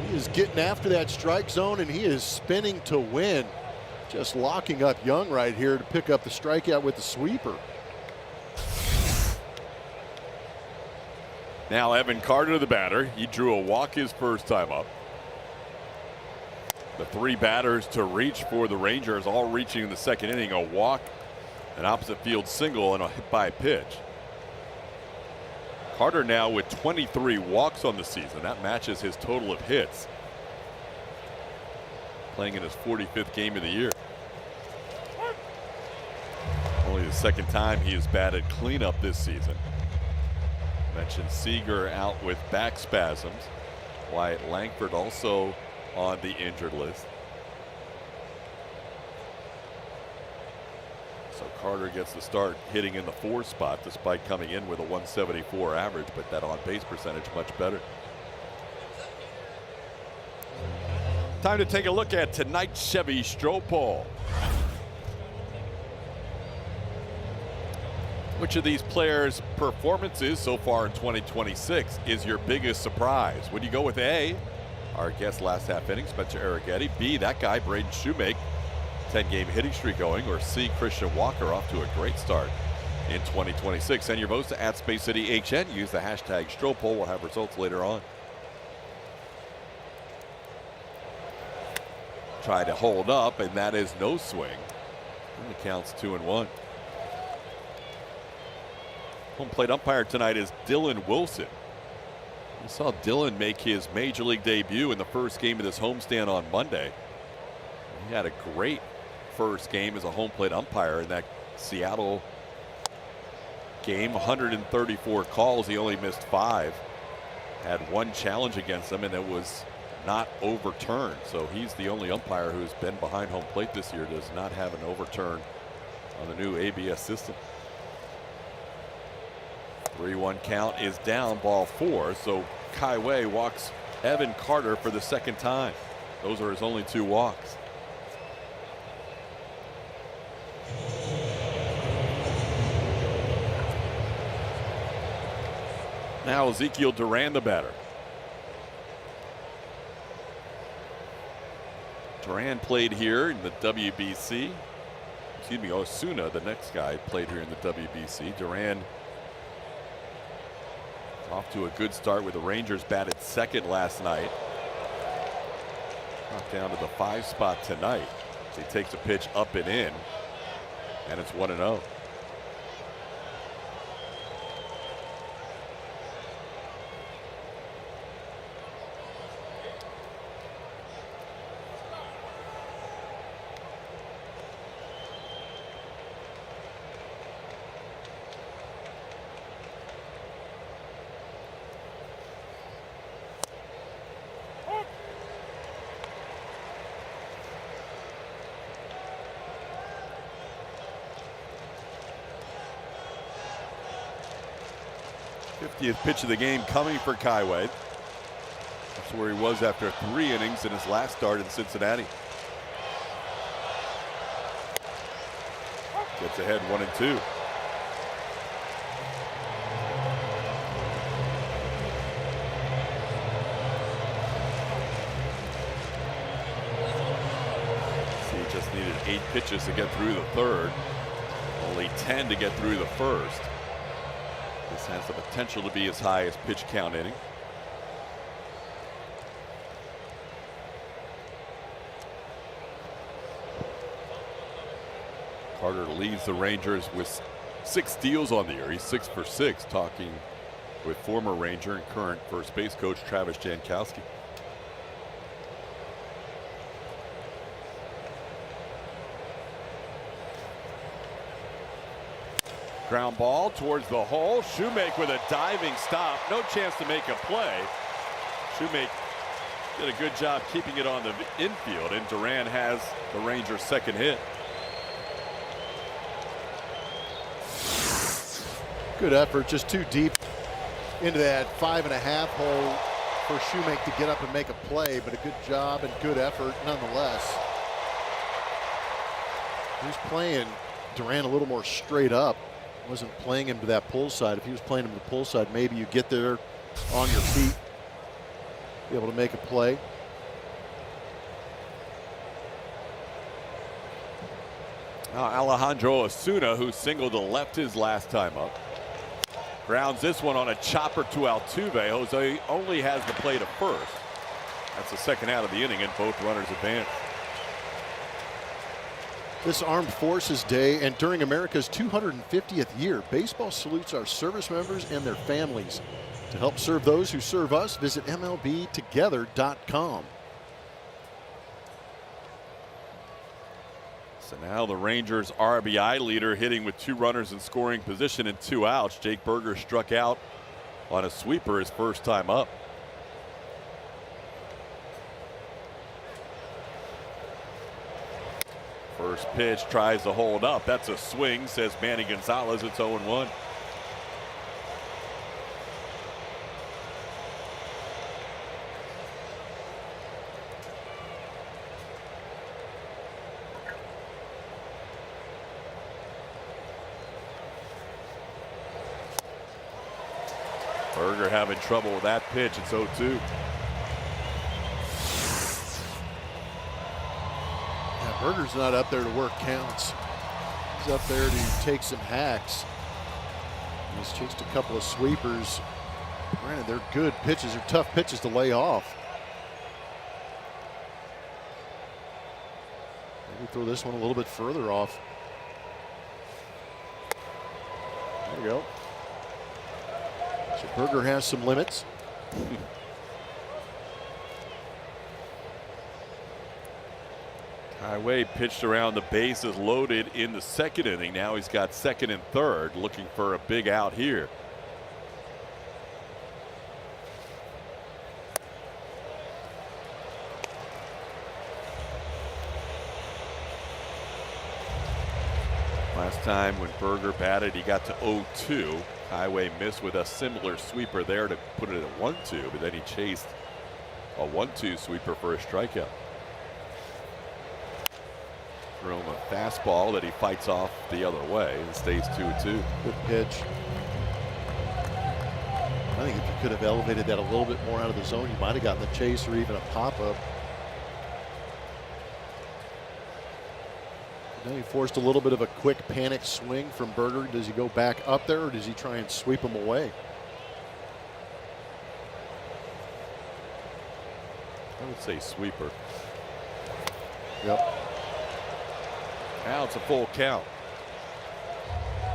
He is getting after that strike zone, and he is spinning to win. Just locking up Young right here to pick up the strikeout with the sweeper. Now Evan Carter, the batter. He drew a walk his first time up. The 3 batters to reach for the Rangers, all reaching in the second inning. A walk, an opposite field single, and a hit by pitch. Carter now with 23 walks on the season. That matches his total of hits. Playing in his 45th game of the year. Only the second time he has batted cleanup this season. Mentioned Seager out with back spasms. Wyatt Langford also on the injured list. So Carter gets the start hitting in the 4 spot, despite coming in with a 174 average, but that on base percentage much better. Time to take a look at tonight's Chevy Stropole. Which of these players' performances so far in 2026 is your biggest surprise? Would you go with A, our guest last half inning, Spencer Arrighetti; B, that guy, Braden Shoemake, 10-game hitting streak going; or C, Christian Walker, off to a great start in 2026? Send your votes to @SpaceCityHN. Use the hashtag Stropole. We'll have results later on. Try to hold up, and that is no swing. And the count's 2-1. Home plate umpire tonight is Dylan Wilson. We saw Dylan make his major league debut in the first game of this homestand on Monday. He had a great first game as a home plate umpire in that Seattle game. 134 calls. He only missed 5. Had 1 challenge against him, and it was not overturned. So he's the only umpire who's been behind home plate this year does not have an overturn on the new ABS system. 3-1 count is down, ball 4. So Kaiway walks Evan Carter for the second time. Those are his only 2 walks. Now Ezekiel Duran, the batter. Duran played here in the WBC. Excuse me, Osuna, the next guy, played here in the WBC. Duran off to a good start with the Rangers. Batted second last night. Knocked down to the 5 spot tonight. He takes a pitch up and in, and it's 1-0. Pitch of the game coming for Kaiway. That's where he was after 3 innings in his last start in Cincinnati. Gets ahead 1-2. He just needed 8 pitches to get through the third. Only 10 to get through the first. This has the potential to be his highest pitch count inning. Carter leads the Rangers with 6 steals on the year. He's 6 for 6, talking with former Ranger and current first base coach Travis Jankowski. Ground ball towards the hole. Shoemake with a diving stop. No chance to make a play. Shoemake did a good job keeping it on the infield, and Duran has the Rangers' second hit. Good effort, just too deep into that 5.5 hole for Shoemake to get up and make a play, but a good job and good effort nonetheless. He's playing Duran a little more straight up. Wasn't playing him to that pull side. If he was playing him to the pull side, maybe you get there on your feet, be able to make a play. Now Alejandro Osuna, who singled to left his last time up, grounds this one on a chopper to Altuve. Jose only has the play to first. That's the second out of the inning, and both runners advance. This Armed Forces Day, and during America's 250th year, baseball salutes our service members and their families. To help serve those who serve us, visit MLBtogether.com. So now the Rangers' RBI leader hitting with 2 runners in scoring position and 2 outs. Jake Burger struck out on a sweeper his first time up. First pitch tries to hold up. That's a swing, says Manny Gonzalez. It's 0-1. Burger having trouble with that pitch. It's 0-2. Yeah, Burger's not up there to work counts. He's up there to take some hacks. He's chased a couple of sweepers. Granted, they're good pitches. They're tough pitches to lay off. Maybe throw this one a little bit further off. There you go. So Burger has some limits. Highway pitched around the bases loaded in the second inning. Now he's got second and third, looking for a big out here. Last time when Burger batted, he got to 0-2. Highway missed with a similar sweeper there to put it at 1-2, but then he chased a 1-2 sweeper for a strikeout. Throw him a fastball that he fights off the other way and stays 2-2. Good pitch. I think if you could have elevated that a little bit more out of the zone, you might have gotten the chase or even a pop-up. Now he forced a little bit of a quick panic swing from Burger. Does he go back up there, or does he try and sweep him away? I would say sweeper. Yep. Now it's a full count.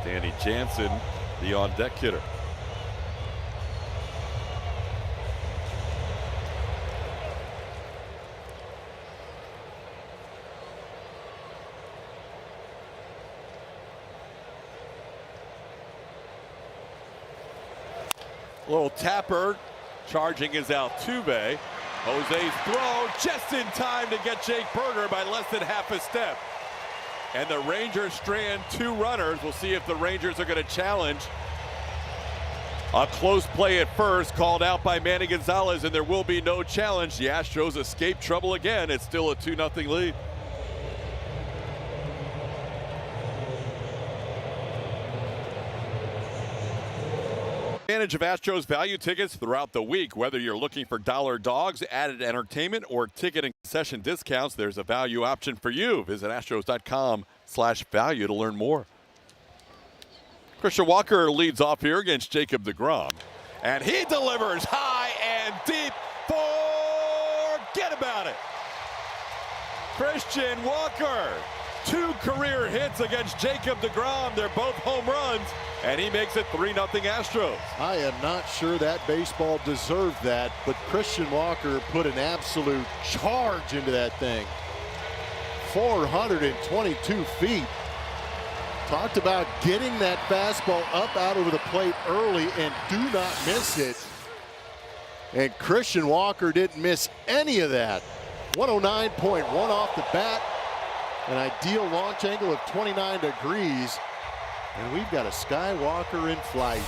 Danny Jansen, the on-deck hitter. Little tapper, charging is Altuve. Jose's throw just in time to get Jake Burger by less than half a step. And the Rangers strand 2 runners. We'll see if the Rangers are going to challenge A close play at first, called out by Manny Gonzalez, and there will be no challenge. The Astros escape trouble again. It's still a 2-0 lead. Advantage of Astros value tickets throughout the week. Whether you're looking for dollar dogs, added entertainment, or ticket and concession discounts, there's a value option for you. Visit astros.com/value to learn more. Christian Walker leads off here against Jacob deGrom. And he delivers high and deep. Forget about it. Christian Walker, 2 career hits against Jacob deGrom. They're both home runs, and he makes it 3-0 Astros. I am not sure that baseball deserved that, but Christian Walker put an absolute charge into that thing. 422 feet. Talked about getting that fastball up out over the plate early and do not miss it. And Christian Walker didn't miss any of that. 109.1 off the bat. An ideal launch angle of 29 degrees. And we've got a Skywalker in flight.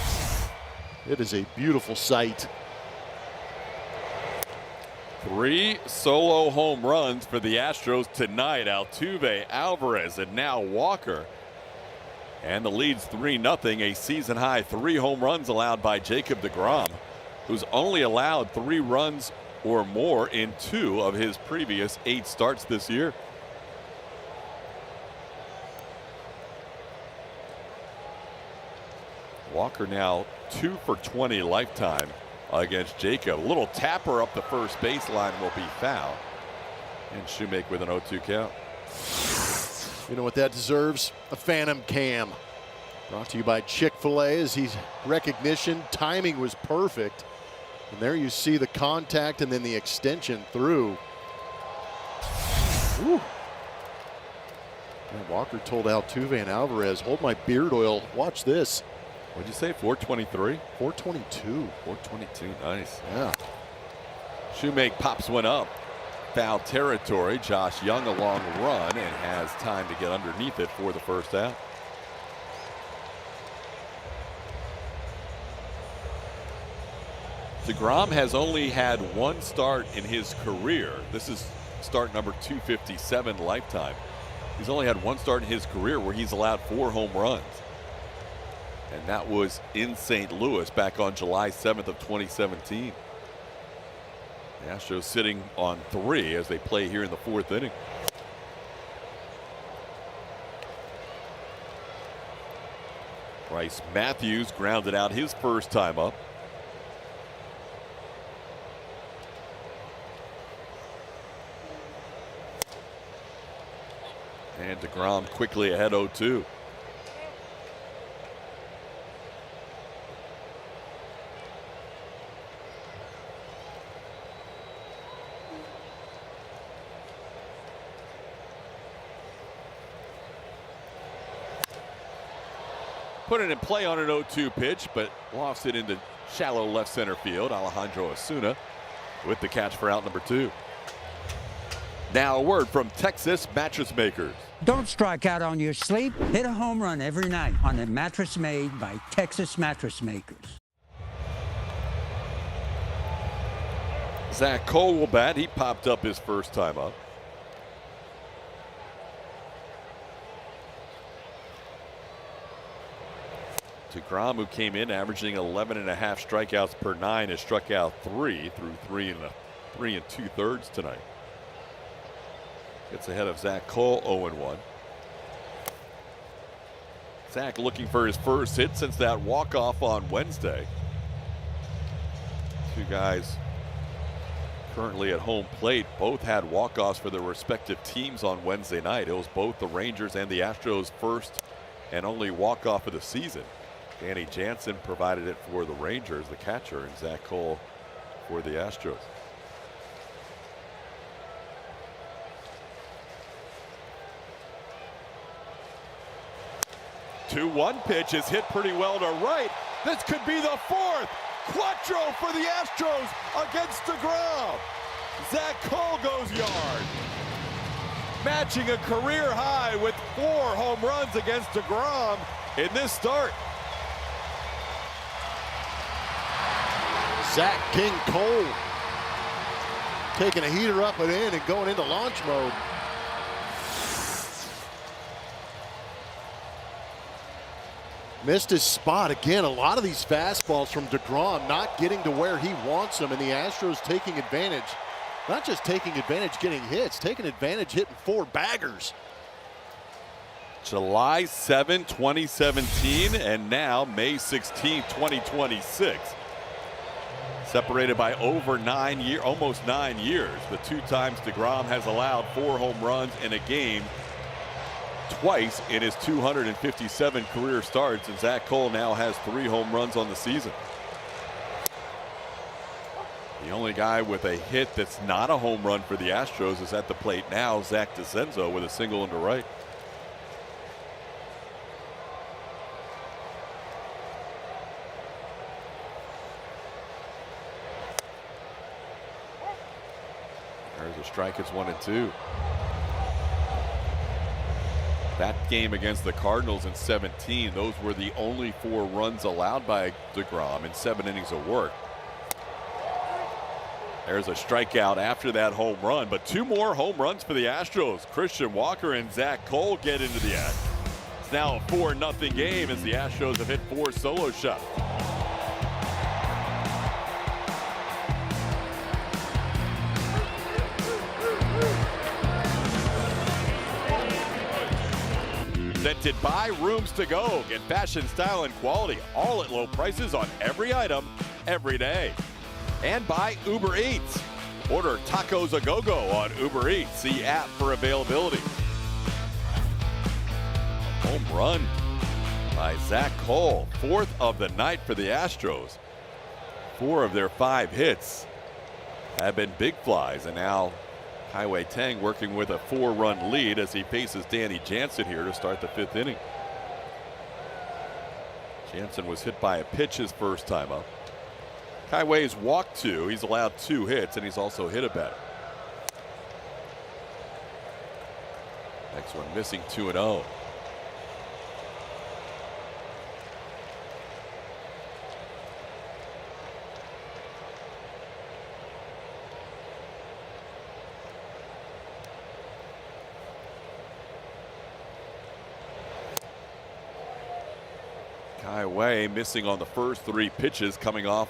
It is a beautiful sight. 3 solo home runs for the Astros tonight. Altuve, Alvarez, and now Walker. And the lead's 3-0, a season-high 3 home runs allowed by Jacob deGrom, who's only allowed 3 runs or more in 2 of his previous 8 starts this year. Walker now 2 for 20 lifetime against Jacob. A little tapper up the first baseline will be foul. And Shoemake with an 0-2 count. You know what that deserves? A Phantom Cam. Brought to you by Chick-fil-A as he's recognition. Timing was perfect. And there you see the contact and then the extension through. Woo. And Walker told Altuve and Alvarez, hold my beard oil. Watch this. What'd you say, 423? 422. 422, nice. Yeah. Shoemake pops one up. Foul territory. Josh Young a long run and has time to get underneath it for the first out. deGrom has only had 1 start in his career. This is start number 257 lifetime. He's only had 1 start in his career where he's allowed 4 home runs. And that was in St. Louis back on July 7th of 2017. The Astros sitting on 3 as they play here in the 4th inning. Bryce Matthews grounded out his first time up. And deGrom quickly ahead 0-2. Put it in play on an 0-2 pitch, but lofts it into shallow left center field. Alejandro Osuna with the catch for out number 2. Now a word from Texas Mattress Makers. Don't strike out on your sleep. Hit a home run every night on a mattress made by Texas Mattress Makers. Zach Cole will bat. He popped up his first time up. deGrom, who came in averaging 11.5 strikeouts per 9, has struck out 3 through 3 2/3 tonight. Gets ahead of Zach Cole, 0-1. Zach looking for his first hit since that walk-off on Wednesday. 2 guys currently at home plate both had walk-offs for their respective teams on Wednesday night. It was both the Rangers and the Astros' first and only walk-off of the season. Danny Jansen provided it for the Rangers, the catcher, and Zach Cole for the Astros. 2-1 pitch is hit pretty well to right. This could be the 4th. Quattro for the Astros against deGrom. Zach Cole goes yard. Matching a career high with 4 home runs against deGrom in this start. Zach King Cole taking a heater up and in and going into launch mode. Missed his spot again. A lot of these fastballs from DeGrom not getting to where he wants them, and the Astros taking advantage. Not just taking advantage getting hits, taking advantage hitting 4 baggers. July 7, 2017, and now May 16, 2026. Separated by over almost 9 years. The 2 times DeGrom has allowed 4 home runs in a game twice in his 257 career starts, and Zach Cole now has 3 home runs on the season. The only guy with a hit that's not a home run for the Astros is at the plate now, Zach DeCenzo, with a single into right. There's a strike. It's 1-2. That game against the Cardinals in 17, those were the only 4 runs allowed by DeGrom in 7 innings of work. There's a strikeout after that home run, but 2 more home runs for the Astros. Christian Walker and Zach Cole get into the act. It's now a 4-0 game as the Astros have hit 4 solo shots. Presented by Rooms to Go. Get fashion, style, and quality all at low prices on every item, every day. And by Uber Eats. Order tacos a go-go on Uber Eats. See app for availability. Home run by Zach Cole. 4th of the night for the Astros. 4 of their 5 hits have been big flies, and now Kai-Wei Tang working with a 4-run lead as he faces Danny Jansen here to start the 5th inning. Jansen was hit by a pitch his first time up. Kai-Wei's walked 2. He's allowed 2 hits, and he's also hit a batter. Next one missing 2-0. Kai-Wei missing on the first 3 pitches coming off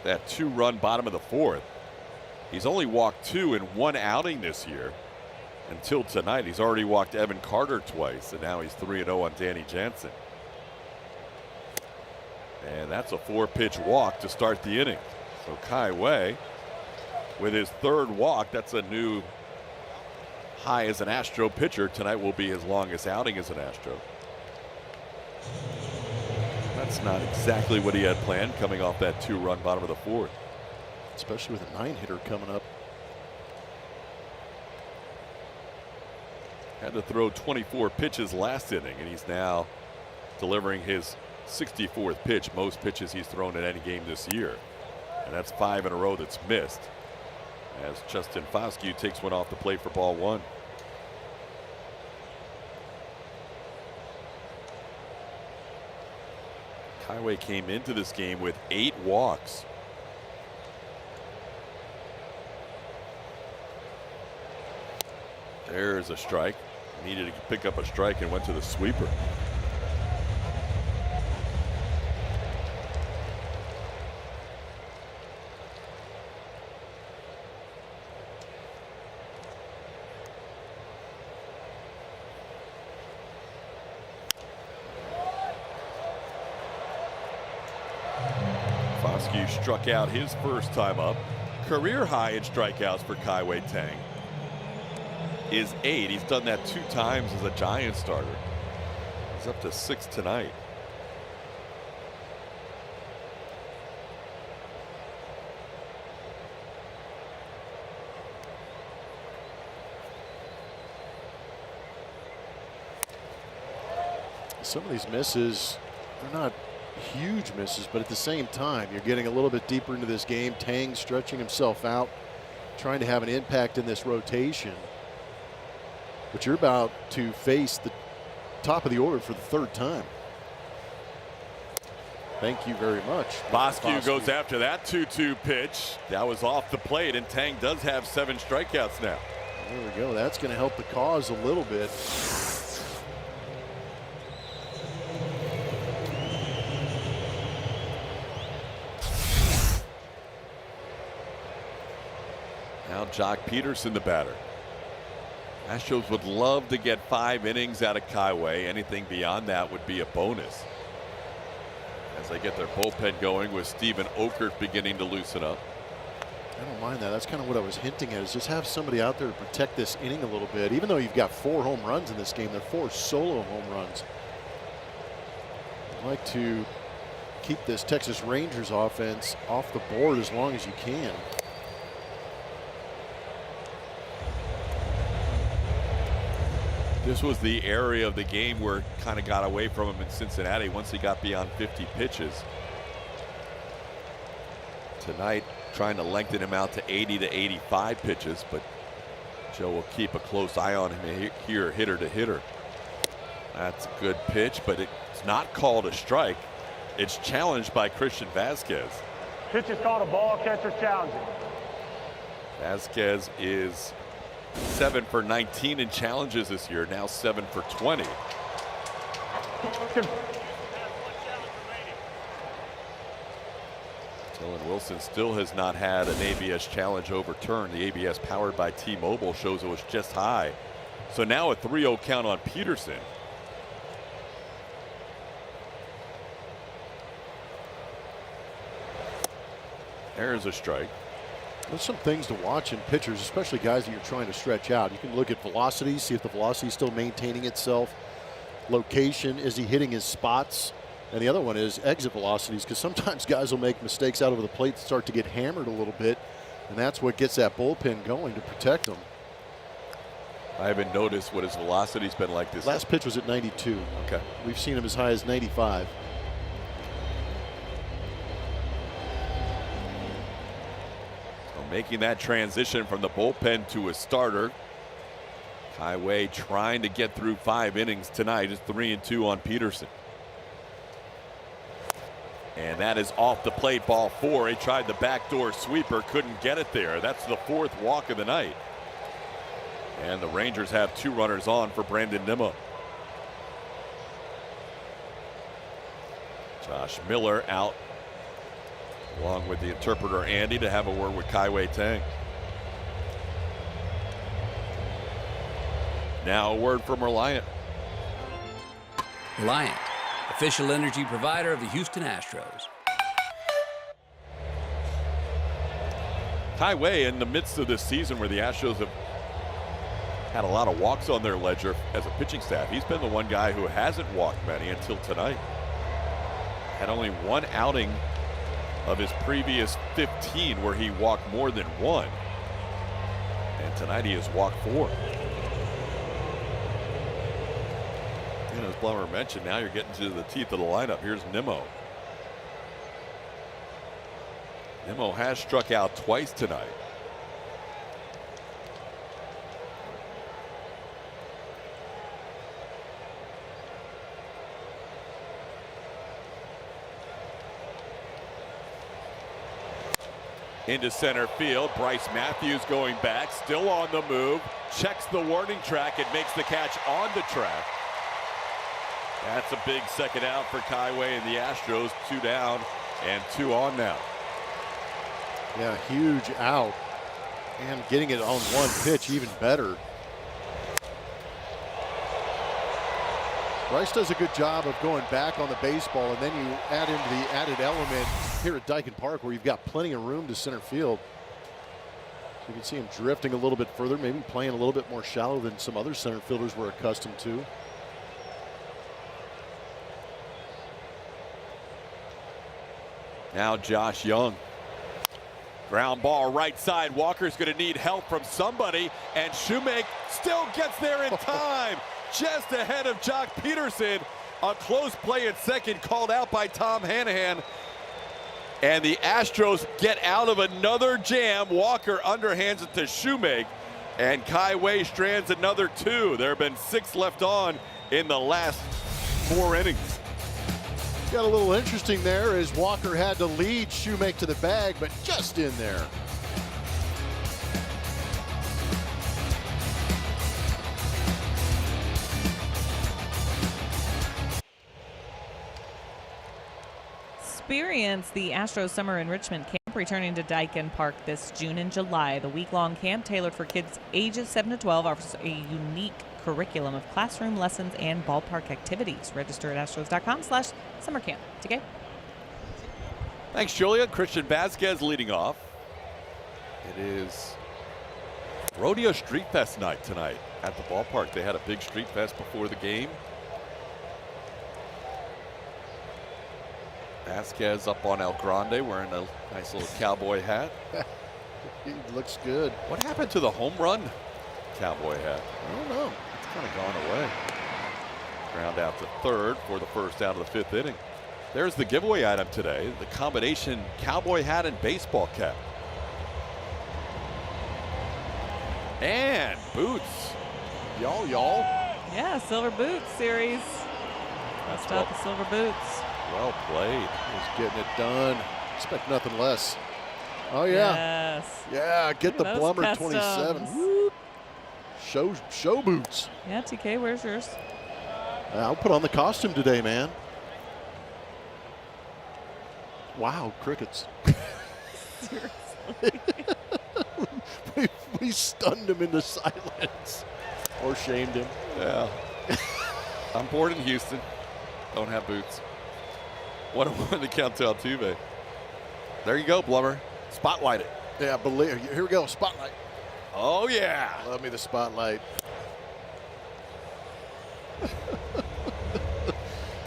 that 2-run bottom of the 4th. He's only walked 2 in 1 outing this year. Until tonight, he's already walked Evan Carter twice, and now he's 3-0 on Danny Jansen. And that's a 4-pitch walk to start the inning. So Kai-Wei with his 3rd walk, that's a new high as an Astro pitcher. Tonight will be his longest outing as an Astro. That's not exactly what he had planned coming off that 2-run bottom of the 4th. Especially with a 9-hitter coming up. Had to throw 24 pitches last inning, and he's now delivering his 64th pitch, most pitches he's thrown in any game this year. And that's 5 in a row that's missed, as Justin Foscue takes one off the plate for ball 1. Kai-Wei came into this game with 8 walks. There's a strike. Needed to pick up a strike and went to the sweeper. Foscue struck out his first time up. Career high in strikeouts for Kai-Wei Tang is 8. He's done that 2 times as a Giant starter. He's up to 6 tonight. Some of these misses, they're not huge misses, but at the same time, you're getting a little bit deeper into this game. Tang stretching himself out, trying to have an impact in this rotation. But you're about to face the top of the order for the 3rd time. Thank you very much. Bosque goes after that 2-2 pitch. That was off the plate, and Tang does have 7 strikeouts now. There we go. That's going to help the cause a little bit. Now Jock Peterson, the batter. Astros would love to get 5 innings out of Kaiway. Anything beyond that would be a bonus. As they get their bullpen going with Steven Okert beginning to loosen up. I don't mind that. That's kind of what I was hinting at, is just have somebody out there to protect this inning a little bit. Even though you've got 4 home runs in this game, they're 4 solo home runs. I'd like to keep this Texas Rangers offense off the board as long as you can. This was the area of the game where it kind of got away from him in Cincinnati once he got beyond 50 pitches. Tonight, trying to lengthen him out to 80 to 85 pitches, but Joe will keep a close eye on him here, hitter to hitter. That's a good pitch, but it's not called a strike. It's challenged by Christian Vasquez. Pitch is called a ball, catcher challenging. Vasquez is 7 for 19 in challenges this year, now 7 for 20. Dylan Wilson still has not had an ABS challenge overturned. The ABS powered by T-Mobile shows it was just high. So now a 3-0 count on Peterson. There's a strike. There's some things to watch in pitchers, especially guys that you're trying to stretch out. You can look at velocity, see if the velocity is still maintaining itself. Location, is he hitting his spots? And the other one is exit velocities, because sometimes guys will make mistakes out over the plate, start to get hammered a little bit, and that's what gets that bullpen going to protect them. I haven't noticed what his velocity's been like this. Last pitch was at 92. Okay. We've seen him as high as 95. Making that transition from the bullpen to a starter. Kaiway trying to get through 5 innings tonight. Is 3-2 on Peterson. And that is off the plate, ball 4. He tried the backdoor sweeper, couldn't get it there. That's the 4th walk of the night. And the Rangers have 2 runners on for Brandon Nimmo. Josh Miller out, along with the interpreter Andy, to have a word with Kaiway Tang. Now a word from Reliant. Reliant, official energy provider of the Houston Astros. Kaiway, in the midst of this season where the Astros have had a lot of walks on their ledger as a pitching staff, he's been the one guy who hasn't walked many until tonight. Had only 1 outing of his previous 15 where he walked more than 1. And tonight he has walked 4. And as Blummer mentioned, now you're getting to the teeth of the lineup. Here's Nimmo. Nimmo has struck out twice tonight. Into center field, Bryce Matthews going back, still on the move, checks the warning track and makes the catch on the track. That's a big second out for Kaiway and the Astros. 2 down and 2 on now. Yeah, huge out, and getting it on 1 pitch even better. Bryce does a good job of going back on the baseball, and then you add into the added element here at Dyken Park where you've got plenty of room to center field. You can see him drifting a little bit further, maybe playing a little bit more shallow than some other center fielders we're accustomed to. Now Josh Young. Ground ball right side. Walker's going to need help from somebody, and Shoemake still gets there in time. Just ahead of Jock Peterson. A close play at second called out by Tom Hanahan. And the Astros get out of another jam. Walker underhands it to Shoemake, and Kaiway strands another 2. There have been 6 left on in the last 4 innings. Got a little interesting there as Walker had to lead Shoemake to the bag, but just in there. Experience the Astros Summer Enrichment Camp returning to Daikin Park this June and July. The week-long camp, tailored for kids ages 7 to 12, offers a unique curriculum of classroom lessons and ballpark activities. Register at astros.com/summercamp. TK. Thanks, Julia. Christian Vasquez leading off. It is Rodeo Street Fest night tonight at the ballpark. They had a big street fest before the game. Vasquez up on El Grande wearing a nice little cowboy hat. He looks good. What happened to the home run cowboy hat? I don't know. It's kind of gone away. Ground out to third for the first out of the 5th inning. There's the giveaway item today, the combination cowboy hat and baseball cap. And boots. Y'all. Yeah, Silver Boots series. Bust out the Silver Boots. Well played. He's getting it done. Expect nothing less. Oh, yeah. Yes. Yeah, get the Look at those Blummer customs. 27. Woo. Show boots. Yeah, TK, where's yours? I'll put on the costume today, man. Wow, crickets. Seriously. we stunned him into silence. Or shamed him. Yeah. I'm bored in Houston. Don't have boots. What a one to count to Altuve. There you go, Blummer. Spotlight it. Yeah, here we go. Spotlight. Oh, yeah. Love me the spotlight.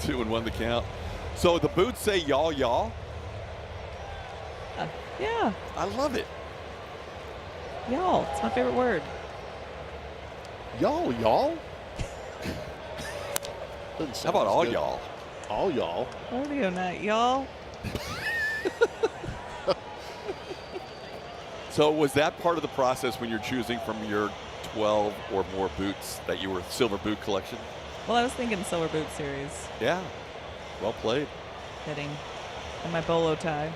2-1 to count. So the boots say y'all. Yeah, I love it. y'all. It's my favorite word. Y'all? How about all y'all? All y'all. Rodeo night, y'all. So was that part of the process when you're choosing from your 12 or more boots that you were silver boot collection? Well, I was thinking Silver Boot series. Yeah. Well played. Fitting. And my bolo tie.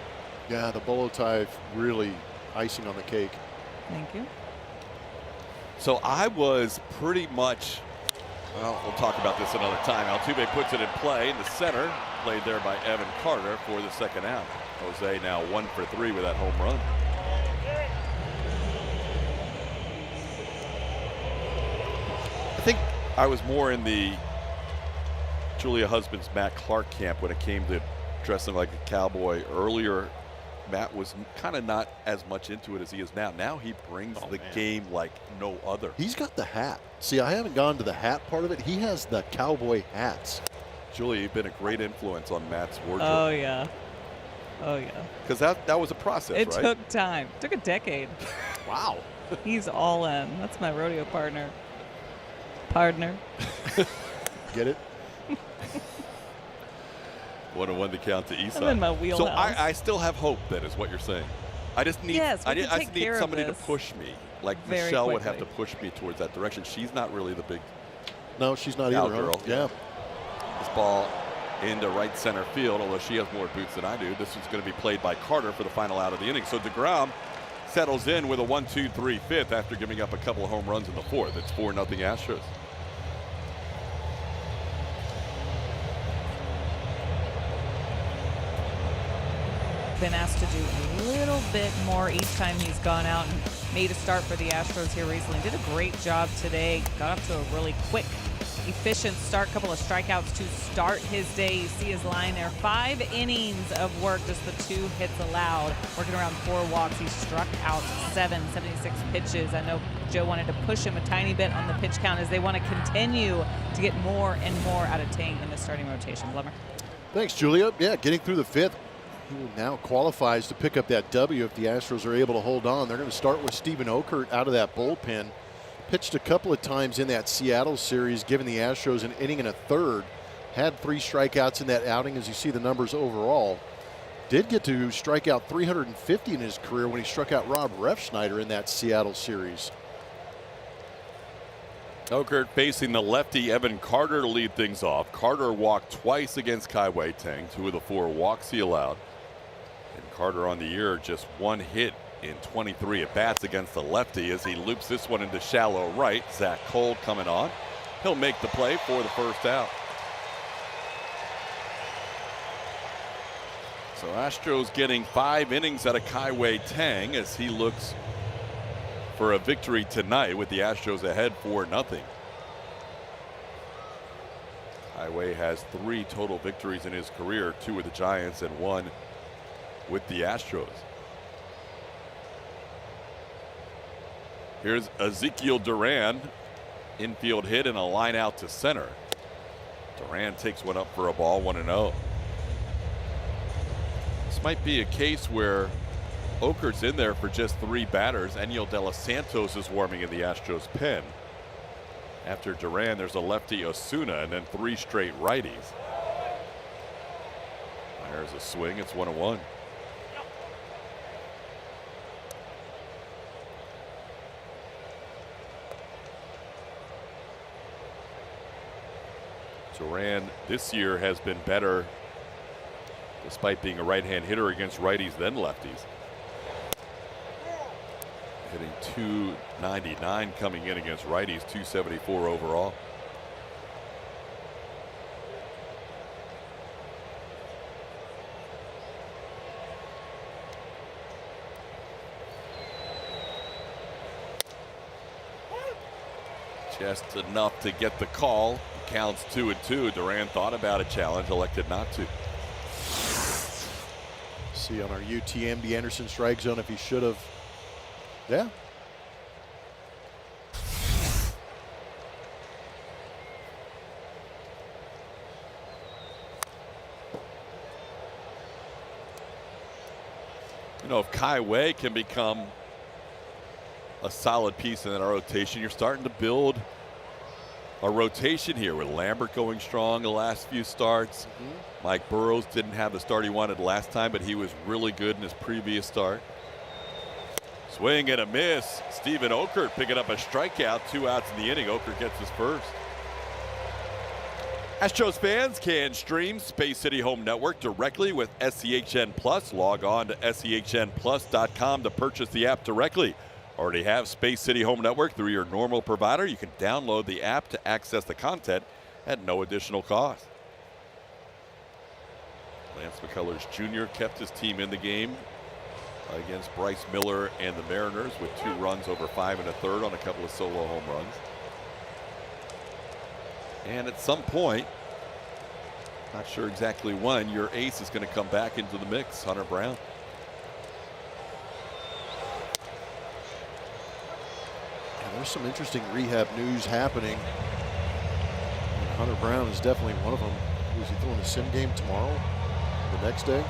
Yeah, the bolo tie really icing on the cake. Thank you. So I was pretty much, well, we'll talk about this another time. Altuve puts it in play in the center, played there by Evan Carter for the second out. Jose now 1 for 3 with that home run. I think I was more in the Julia Husband's Matt Clark camp when it came to dressing like a cowboy. Earlier, Matt was kind of not as much into it as he is now. Now he brings the game like no other. He's got the hat. See, I haven't gone to the hat part of it. He has the cowboy hats. Julia, you've been a great influence on Matt's wardrobe. Oh, yeah. Oh, yeah. Because that was a process, It right? took time. It took a decade. Wow. He's all in. That's my rodeo partner. Partner. Get it? 1-1 to count to Eastside. I'm in my So wheelhouse. I still have hope, then, is what you're saying. I just need Yes, we I can just take need care of somebody to this push me. Like very Michelle would have to quickly. push me towards that direction. She's not really the big No, she's not either. cowgirl. Huh? Yeah. This ball into right center field, although she has more boots than I do. This is going to be played by Carter for the final out of the inning. So DeGrom settles in with a 1-2-3 fifth after giving up a couple of home runs in the fourth. It's 4-0 Astros. Been asked to do a little bit more each time he's gone out and made a start for the Astros here recently. Did a great job today. Got off to a really quick, efficient start. Couple of strikeouts to start his day. You see his line there. 5 innings of work, just the 2 hits allowed. Working around 4 walks. He struck out 76 pitches. I know Joe wanted to push him a tiny bit on the pitch count as they want to continue to get more and more out of Tank in the starting rotation. Blummer. Thanks, Julia. Yeah, getting through the 5th. He now qualifies to pick up that W if the Astros are able to hold on. They're going to start with Stephen Okert out of that bullpen. Pitched a couple of times in that Seattle series, giving the Astros an inning and a third. Had 3 strikeouts in that outing, as you see the numbers overall. Did get to strike out 350 in his career when he struck out Rob Refsnyder in that Seattle series. Okert facing the lefty Evan Carter to lead things off. Carter walked twice against Kai Wei Tang, 2 of the 4 walks he allowed. And Carter on the year just 1 hit in 23 at bats against the lefty as he loops this one into shallow right. Zach Cole coming on. He'll make the play for the first out. So Astros getting 5 innings out of Kai Wei Tang as he looks for a victory tonight with the Astros ahead 4-0. Kai Wei has 3 total victories in his career, 2 with the Giants and 1 with the Astros. Here's Ezekiel Duran, infield hit and a line out to center. Duran takes one up for a ball, 1-0. This might be a case where Okert's in there for just 3 batters. Eniel De Los Santos is warming in the Astros pen. After Duran, there's a lefty Osuna and then 3 straight righties. There's a swing. It's 1-1. Duran this year has been better despite being a right-hand hitter against righties than lefties. Hitting .299 coming in against righties, .274 overall. Just enough to get the call. Counts 2-2. Duran thought about a challenge, elected not to. See on our UTMB Anderson strike zone if he should have. Yeah. You know, if Kai Wei can become a solid piece in that rotation, you're starting to build a rotation here with Lambert going strong the last few starts. Mike Burrows didn't have the start he wanted last time, but he was really good in his previous start. Swing and a miss. Steven Okert picking up a strikeout, 2 outs in the inning. Okert gets his first. Astros fans can stream Space City Home Network directly with SCHN Plus. Log on to SCHNplus.com to purchase the app directly. Already have Space City Home Network through your normal provider. You can download the app to access the content at no additional cost. Lance McCullers Jr. kept his team in the game against Bryce Miller and the Mariners with 2 runs over 5 1/3 on a couple of solo home runs. And at some point, not sure exactly when, your ace is going to come back into the mix, Hunter Brown. There's some interesting rehab news happening. And Hunter Brown is definitely one of them. Is he throwing a sim game tomorrow? The next day?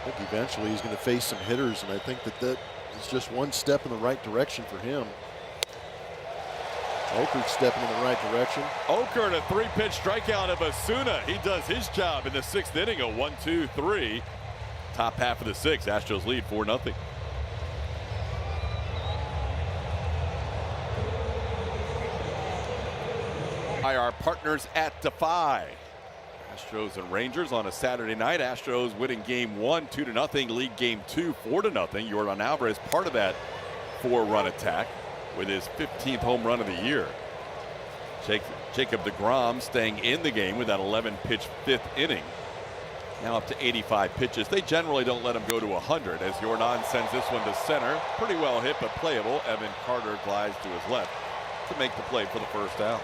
I think eventually he's going to face some hitters, and I think that is just one step in the right direction for him. Okert stepping in the right direction. Okert, a 3-pitch strikeout of Osuna. He does his job in the 6th inning, a 1-2-3. Top half of the 6th, Astros lead 4-0. By our partners at Defy. Astros and Rangers on a Saturday night. Astros winning game 1 2-0, lead game 2 4-0. Yordan Alvarez part of that 4-run attack with his 15th home run of the year. Jacob deGrom staying in the game with that 11-pitch 5th inning. Now up to 85 pitches. They generally don't let him go to 100 as Yordan sends this one to center. Pretty well hit but playable. Evan Carter glides to his left to make the play for the first out.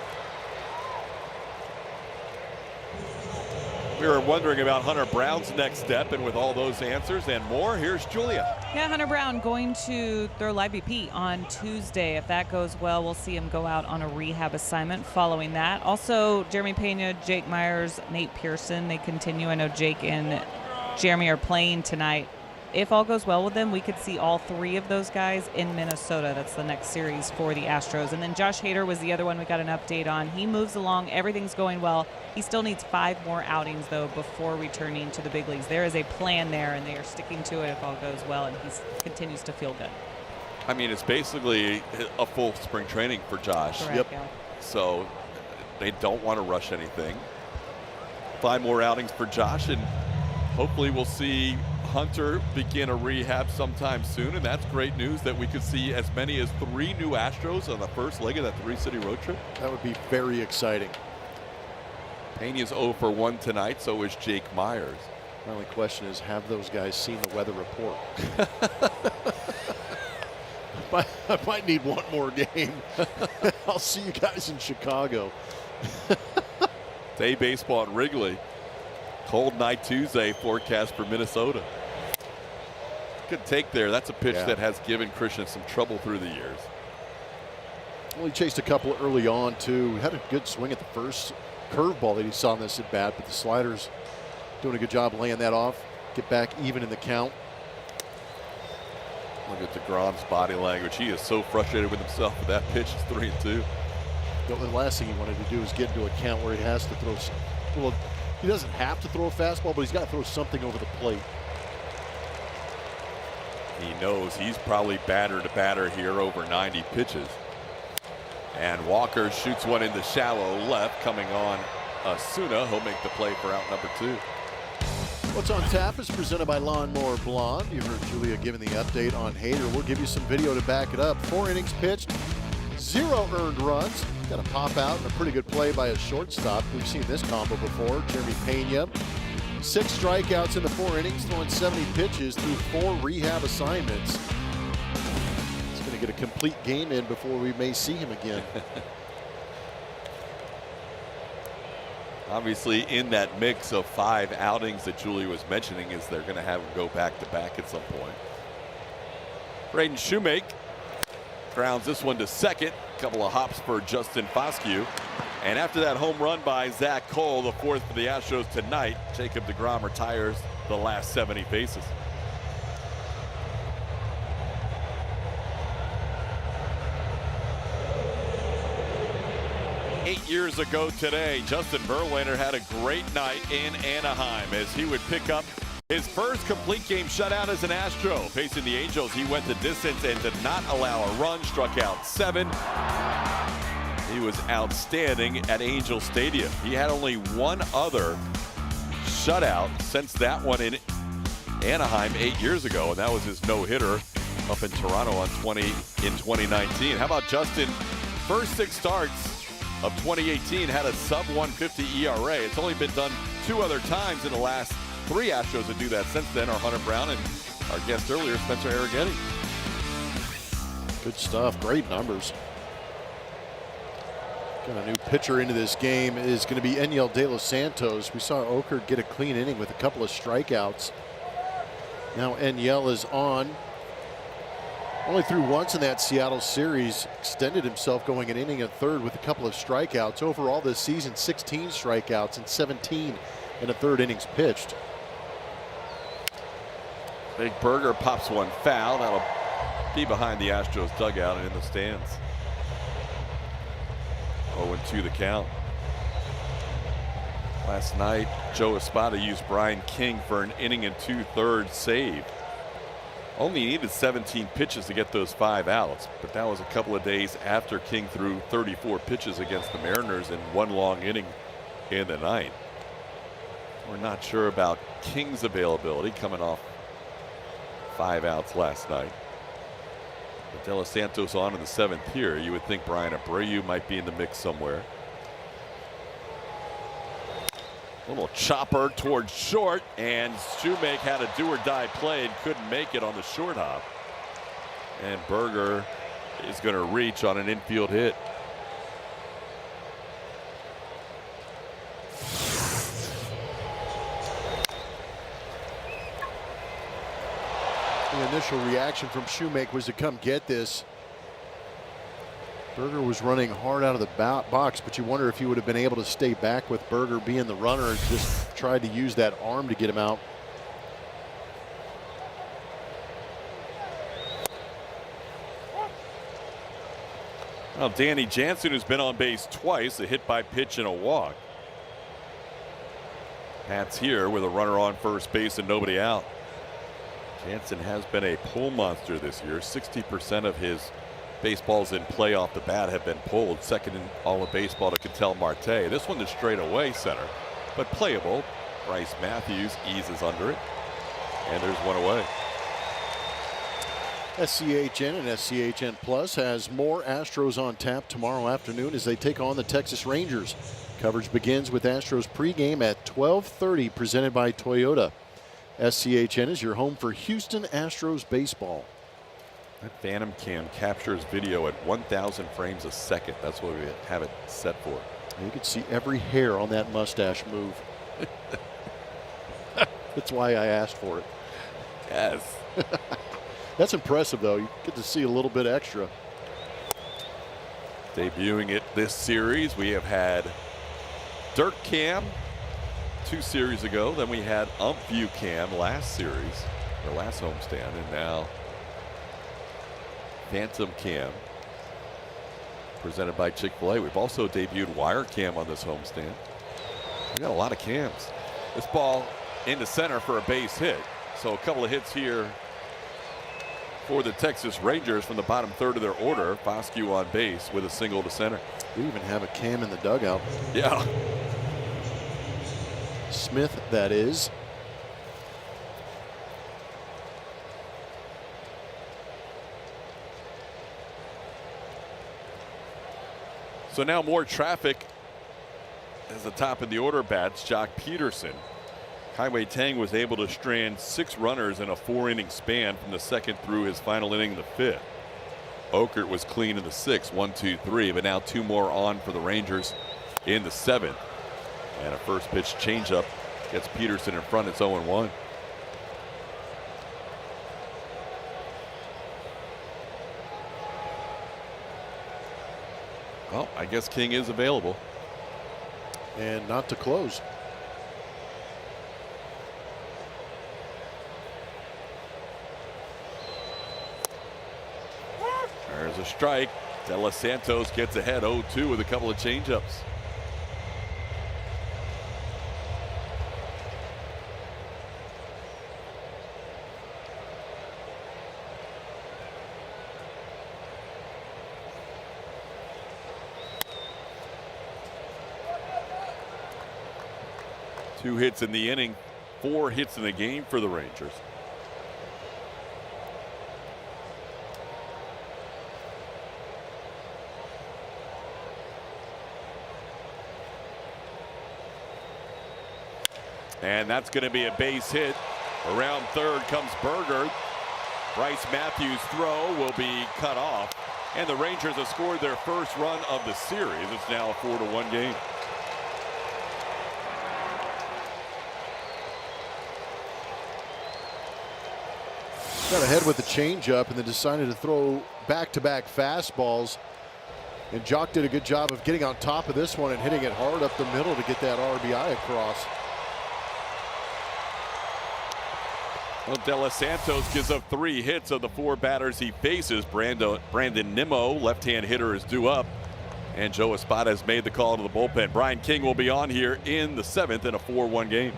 We were wondering about Hunter Brown's next step, and with all those answers and more, here's Julia. Yeah, Hunter Brown going to throw live BP on Tuesday. If that goes well, we'll see him go out on a rehab assignment following that. Also, Jeremy Pena, Jake Myers, Nate Pearson, they continue. I know Jake and Jeremy are playing tonight. If all goes well with them, we could see all 3 of those guys in Minnesota. That's the next series for the Astros. And then Josh Hader was the other one we got an update on. He moves along. Everything's going well. He still needs 5 more outings, though, before returning to the big leagues. There is a plan there, and they are sticking to it if all goes well, and he continues to feel good. I mean, it's basically a full spring training for Josh. Correct, Yep. yeah. So they don't want to rush anything. 5 more outings for Josh, and hopefully we'll see Hunter begin a rehab sometime soon. And that's great news that we could see as many as 3 new Astros on the first leg of that 3-city road trip. That would be very exciting. Pena's 0 for 1 tonight, so is Jake Myers. My only question is, have those guys seen the weather report? I might need one more game. I'll see you guys in Chicago. Day baseball at Wrigley. Cold night Tuesday forecast for Minnesota. Good take there. That's a pitch that has given Christian some trouble through the years. Well, he chased a couple early on, too. He had a good swing at the first curveball that he saw in this at bat, but the sliders doing a good job laying that off. Get back even in the count. Look at DeGrom's body language. He is so frustrated with himself with that pitch. It's 3-2. The last thing he wanted to do is get into a count where he has to throw. Well, he doesn't have to throw a fastball, but he's got to throw something over the plate. He knows he's probably batter to batter here over 90 pitches. And Walker shoots one in the shallow left, coming on Asuna. He'll make the play for out number 2. What's on Tap is presented by Lawnmower Blonde. You heard Julia giving the update on Hader. We'll give you some video to back it up. 4 innings pitched, 0 earned runs. Got a pop out and a pretty good play by a shortstop. We've seen this combo before. Jeremy Pena. 6 strikeouts in the 4 innings, throwing 70 pitches through 4 rehab assignments. He's going to get a complete game in before we may see him again. Obviously, in that mix of 5 outings that Julie was mentioning, is they're going to have him go back-to-back at some point. Braden Shoemake grounds this one to second. Couple of hops for Justin Foscue. And after that home run by Zach Cole, the 4th for the Astros tonight, Jacob deGrom retires the last 70 bases. Eight years ago today, Justin Verlander had a great night in Anaheim as he would pick up his first complete game shutout as an Astro. Facing the Angels, he went the distance and did not allow a run, struck out 7. He was outstanding at Angel Stadium. He had only one other shutout since that one in Anaheim 8 years ago, and that was his no-hitter up in Toronto in 2019. How about Justin? First 6 starts of 2018 had a sub-150 ERA. It's only been done 2 other times in the last 3 Astros to do that since then are Hunter Brown and our guest earlier, Spencer Arrighetti. Good stuff. Great numbers. Got a new pitcher into this game is going to be Enyel De Los Santos. We saw Oker get a clean inning with a couple of strikeouts. Now Enyel is on. Only threw once in that Seattle series. Extended himself going an inning and 1/3 with a couple of strikeouts. Overall this season, 16 strikeouts and 17 in a 1/3 innings pitched. Big Burger pops one foul. That'll be behind the Astros dugout and in the stands. 0-2 the count. Last night, Joe Espada used Brian King for an inning and 2/3 save. Only needed 17 pitches to get those 5 outs, but that was a couple of days after King threw 34 pitches against the Mariners in 1 long inning in the 9th. We're not sure about King's availability coming off 5 outs last night. With De Los Santos on in the 7th here, you would think Brian Abreu might be in the mix somewhere. Little chopper towards short, and Shoemake had a do-or-die play and couldn't make it on the short hop. And Berger is going to reach on an infield hit. The initial reaction from Shoemake was to come get this. Berger was running hard out of the box, but you wonder if he would have been able to stay back with Berger being the runner and just tried to use that arm to get him out. Well, Danny Jansen, who's been on base twice, a hit by pitch and a walk. Pat's here with a runner on first base and nobody out. Jansen has been a pull monster this year. 60% of his baseballs in play off the bat have been pulled. Second in all of baseball to Ketel Marte. This one is straight away center, but playable. Bryce Matthews eases under it, and there's one away. SCHN and SCHN Plus has more Astros on tap tomorrow afternoon as they take on the Texas Rangers. Coverage begins with Astros pregame at 12:30, presented by Toyota. SCHN is your home for Houston Astros baseball. That Phantom Cam captures video at 1,000 frames a second. That's what we have it set for. You can see every hair on that mustache move. That's why I asked for it. Yes. That's impressive, though. You get to see a little bit extra. Debuting it this series, we have had Dirt Cam 2 series ago. Then we had Ump View Cam last series, or last homestand, and now Phantom Cam presented by Chick-fil-A. We've also debuted Wire Cam on this homestand. We got a lot of cams. This ball into center for a base hit. So a couple of hits here for the Texas Rangers from the bottom third of their order. Foscue on base with a single to center. We even have a cam in the dugout. Yeah. Smith, that is. So now more traffic as the top of the order bats. Jock Peterson. Kai-Wei Tang was able to strand 6 runners in a 4-inning span from the second through his final inning in the 5th. Okert was clean in the 6th, 1, 2, 3, but now 2 more on for the Rangers in the 7th. And a first pitch changeup gets Peterson in front. It's 0-1. Well, I guess King is available. And not to close. There's a strike. De Los Santos gets ahead 0-2 with a couple of changeups. Two hits in the inning, 4 hits in the game for the Rangers. And that's going to be a base hit. Around third comes Berger. Bryce Matthews' throw will be cut off. And the Rangers have scored their first run of the series. It's now a 4-1 game. Got ahead with the changeup and then decided to throw back-to-back fastballs. And Jock did a good job of getting on top of this one and hitting it hard up the middle to get that RBI across. Well, De Los Santos gives up 3 hits of the 4 batters he faces. Brandon Nimmo, left-hand hitter, is due up. And Joe Espada has made the call to the bullpen. Brian King will be on here in the 7th in a 4-1 game.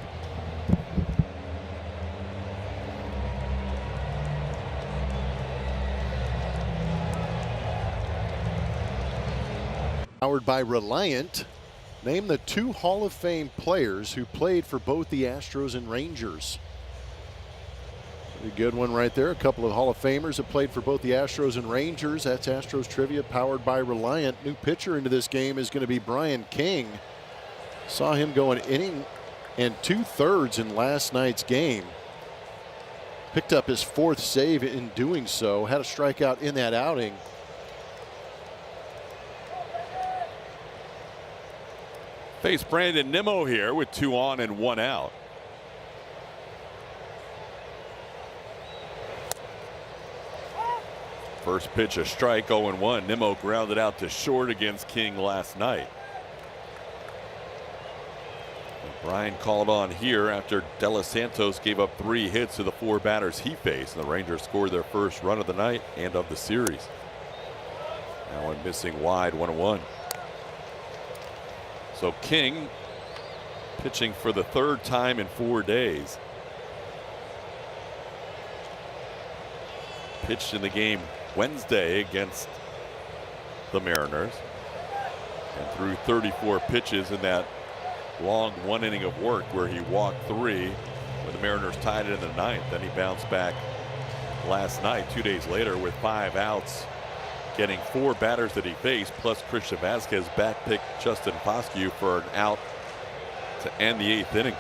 Powered by Reliant. Name the 2 Hall of Fame players who played for both the Astros and Rangers. Pretty good one right there. A couple of Hall of Famers have played for both the Astros and Rangers. That's Astros Trivia powered by Reliant. New pitcher into this game is going to be Brian King. Saw him go an inning and 2/3 in last night's game. Picked up his 4th save in doing so. Had a strikeout in that outing. Face Brandon Nimmo here with 2 on and 1 out. First pitch a strike, 0-1. Nimmo grounded out to short against King last night. And Brian called on here after De Los Santos gave up 3 hits to the 4 batters he faced. And the Rangers scored their first run of the night and of the series. Now one missing wide, 1-1. So King pitching for the 3rd time in 4 days. pitched in the game Wednesday against the Mariners and threw 34 pitches in that long 1 inning of work where he walked 3 when the Mariners tied it in the 9th. Then he bounced back last night, 2 days later, with 5 outs, getting 4 batters that he faced, plus Christian Vasquez backpicked Justin Foscue for an out to end the 8th inning.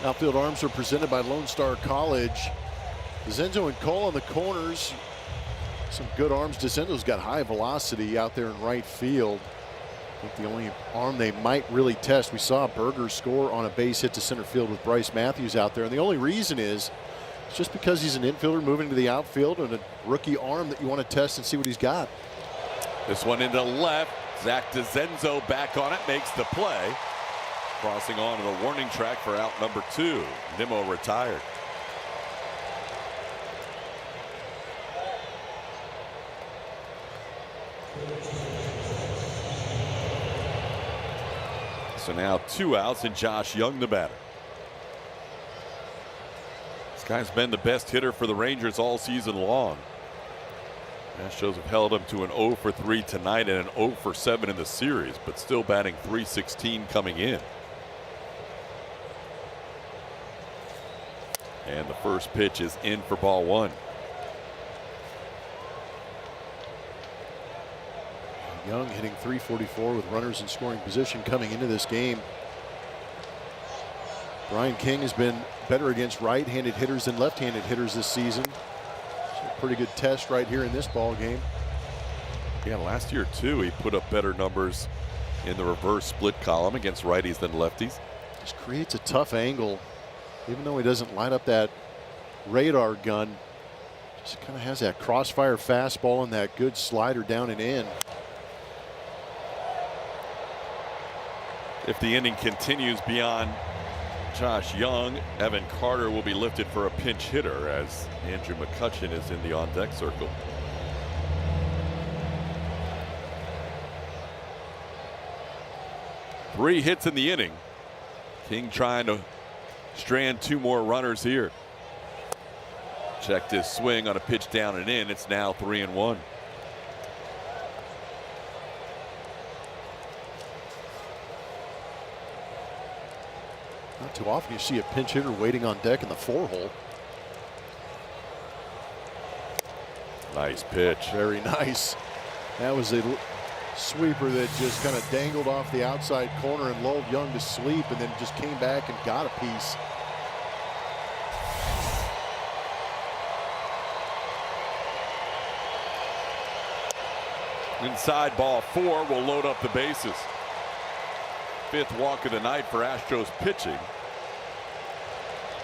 Outfield arms are presented by Lone Star College. DeZenzo and Cole on the corners. Some good arms. DeZenzo's got high velocity out there in right field. I think the only arm they might really test, we saw Berger score on a base hit to center field with Bryce Matthews out there. And the only reason is it's just because he's an infielder moving to the outfield and a rookie arm that you want to test and see what he's got. This one into left. Zach DeZenzo back on it, makes the play. Crossing onto the warning track for out number 2. Nimmo retired. So now 2 outs and Josh Young the batter. This guy's been the best hitter for the Rangers all season long. Astros have held him to an 0 for 3 tonight and an 0 for 7 in the series, but still batting .316 coming in. And the first pitch is in for ball 1. Young hitting .344 with runners in scoring position coming into this game. Brian King has been better against right-handed hitters than left-handed hitters this season. So a pretty good test right here in this ball game. Yeah, last year too he put up better numbers in the reverse split column against righties than lefties. Just creates a tough angle. Even though he doesn't light up that radar gun, just kind of has that crossfire fastball and that good slider down and in. If the inning continues beyond Josh Young, Evan Carter will be lifted for a pinch hitter as Andrew McCutchen is in the on-deck circle. Three hits in the inning. King trying to strand 2 more runners here. Checked his swing on a pitch down and in. It's now 3-1. Not too often you see a pinch hitter waiting on deck in the 4-hole. Nice pitch. Very nice. That was a sweeper that just kind of dangled off the outside corner and lulled Young to sleep, and then just came back and got a piece. Inside ball 4 will load up the bases. 5th walk of the night for Astros pitching.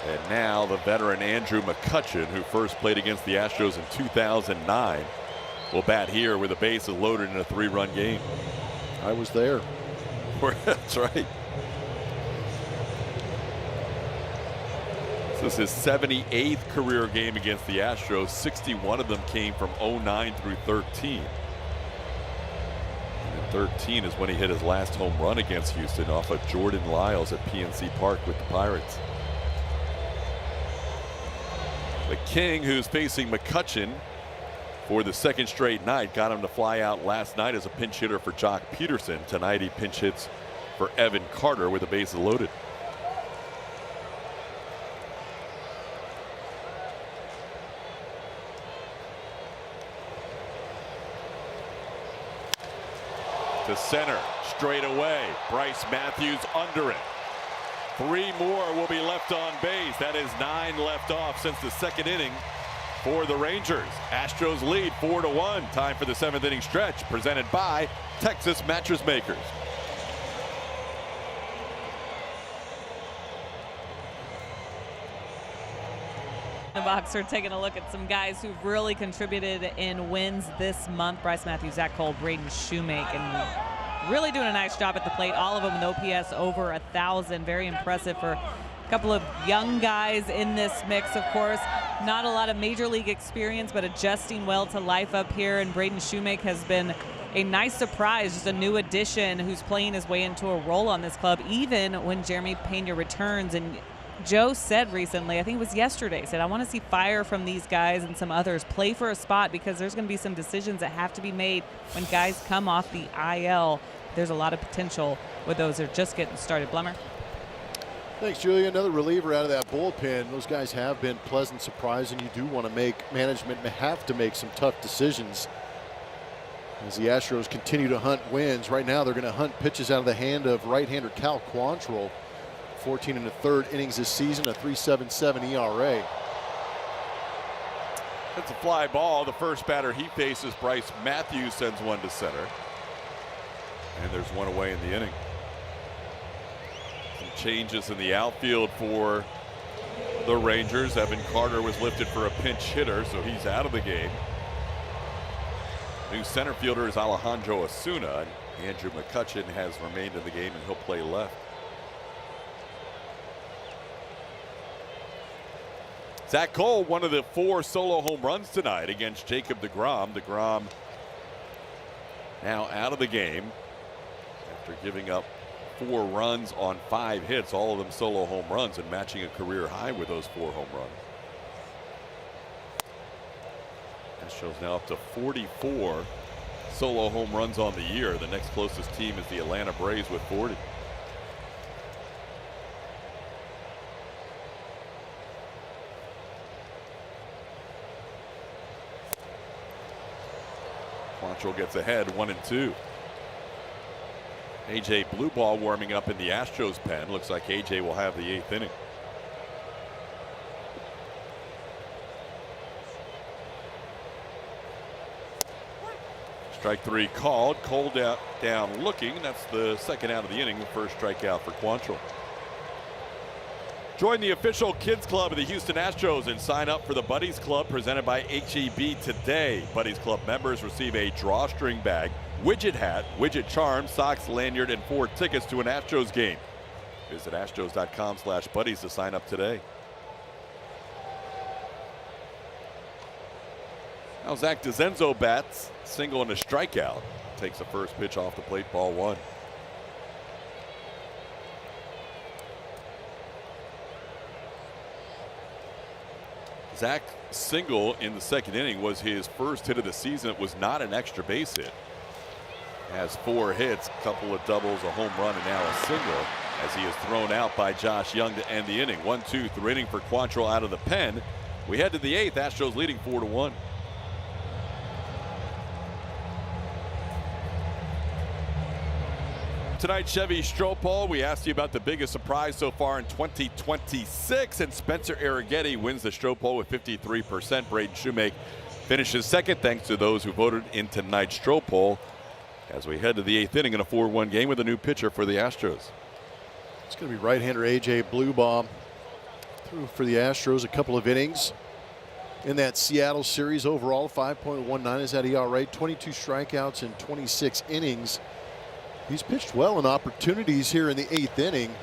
And now the veteran Andrew McCutchen, who first played against the Astros in 2009, will bat here with the bases loaded in a 3-run game. I was there. That's right. This is his 78th career game against the Astros. 61 of them came from 09 through 13. And 13 is when he hit his last home run against Houston off of Jordan Lyles at PNC Park with the Pirates. The King, who's facing McCutchen for the 2nd straight night, got him to fly out last night as a pinch hitter for Jock Peterson. Tonight he pinch hits for Evan Carter with the bases loaded. To center, straight away. Bryce Matthews under it. 3 more will be left on base. That is 9 left off since the 2nd inning for the Rangers. Astros lead 4-1. Time for the 7th inning stretch, presented by Texas Mattress Makers. The Boxer taking a look at some guys who've really contributed in wins this month. Bryce Matthews, Zach Cole, Braden Shoemake, and really doing a nice job at the plate. All of them with OPS over 1,000. Very impressive for a couple of young guys in this mix, of course. Not a lot of major league experience, but adjusting well to life up here. And Braden Shoemake has been a nice surprise, just a new addition who's playing his way into a role on this club, even when Jeremy Pena returns. And Joe said recently, I think it was yesterday, said, I want to see fire from these guys and some others. Play for a spot, because there's going to be some decisions that have to be made when guys come off the IL. There's a lot of potential with those that are just getting started. Blummer. Thanks, Julia. Another reliever out of that bullpen. Those guys have been pleasant surprise, and you do want to make management have to make some tough decisions as the Astros continue to hunt wins. Right now, they're going to hunt pitches out of the hand of right-hander Cal Quantrill. 14 1/3 innings this season, a 3.77 ERA. That's a fly ball. The first batter he faces, Bryce Matthews, sends one to center. And there's one away in the inning. Some changes in the outfield for the Rangers. Evan Carter was lifted for a pinch hitter, so he's out of the game. New center fielder is Alejandro Osuna. And Andrew McCutchen has remained in the game, and he'll play left. Zach Cole, one of the 4 solo home runs tonight against Jacob deGrom. deGrom now out of the game after giving up 4 runs on 5 hits, all of them solo home runs, and matching a career high with those 4 home runs. Astros now up to 44 solo home runs on the year. The next closest team is the Atlanta Braves with 40. Quantrill gets ahead 1-2. AJ Blue Ball warming up in the Astros pen. Looks like AJ will have the 8th inning. Strike 3 called. Cole down looking. That's the second out of the inning. The first strikeout for Quantrill. Join the official kids club of the Houston Astros and sign up for the Buddies Club presented by HEB today. Buddies Club members receive a drawstring bag, widget hat, widget charm, socks, lanyard, and 4 tickets to an Astros game. Visit astros.com/buddies to sign up today. Now Zach DeZenzo bats, single and a strikeout. Takes the first pitch off the plate, ball 1. Zach single in the second inning was his first hit of the season. It was not an extra base hit. Has 4 hits, a couple of doubles, a home run, and now a single as he is thrown out by Josh Young to end the inning. 1-2 through inning for Quantrill out of the pen. We head to the 8th. Astros leading 4-1. Tonight, Chevy Stropal, we asked you about the biggest surprise so far in 2026, and Spencer Arrighetti wins the Stropal with 53%. Braden Shoemake finishes second, thanks to those who voted in tonight's Stropal, as we head to the 8th inning in a 4-1 game with a new pitcher for the Astros. It's going to be right-hander AJ Bluebaum. Threw for the Astros a couple of innings in that Seattle series. Overall, 5.19 is that ERA, 22 strikeouts in 26 innings. He's pitched well in opportunities here in the 8th inning.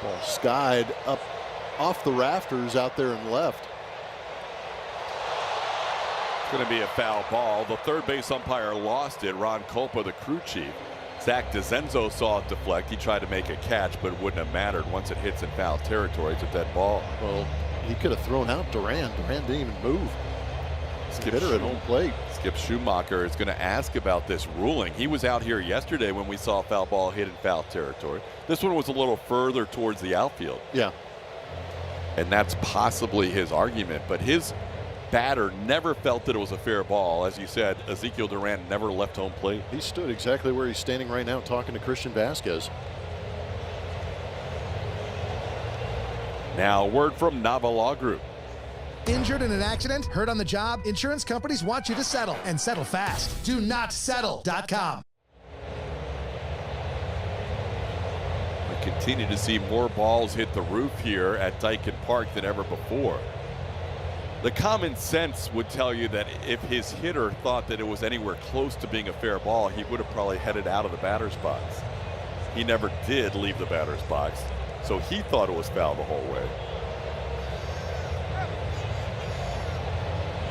Ball skied up off the rafters out there and left. It's going to be a foul ball. The third base umpire lost it. Ron Culpa, the crew chief. Zach DeZenzo saw it deflect. He tried to make a catch, but it wouldn't have mattered. Once it hits in foul territory, it's a dead ball. Well, he could have thrown out Duran. Duran didn't even move. Hitter at home plate. Skip Schumacher is going to ask about this ruling. He was out here yesterday when we saw a foul ball hit in foul territory. This one was a little further towards the outfield. Yeah. And that's possibly his argument. But his batter never felt that it was a fair ball. As you said, Ezekiel Duran never left home plate. He stood exactly where he's standing right now talking to Christian Vasquez. Now, word from Nava Law Group. Injured in an accident? Hurt on the job? Insurance companies want you to settle, and settle fast. Do not settle.com. We continue to see more balls hit the roof here at Daikin Park than ever before. The common sense would tell you that if his hitter thought that it was anywhere close to being a fair ball, he would have probably headed out of the batter's box. He never did leave the batter's box, so he thought it was foul the whole way.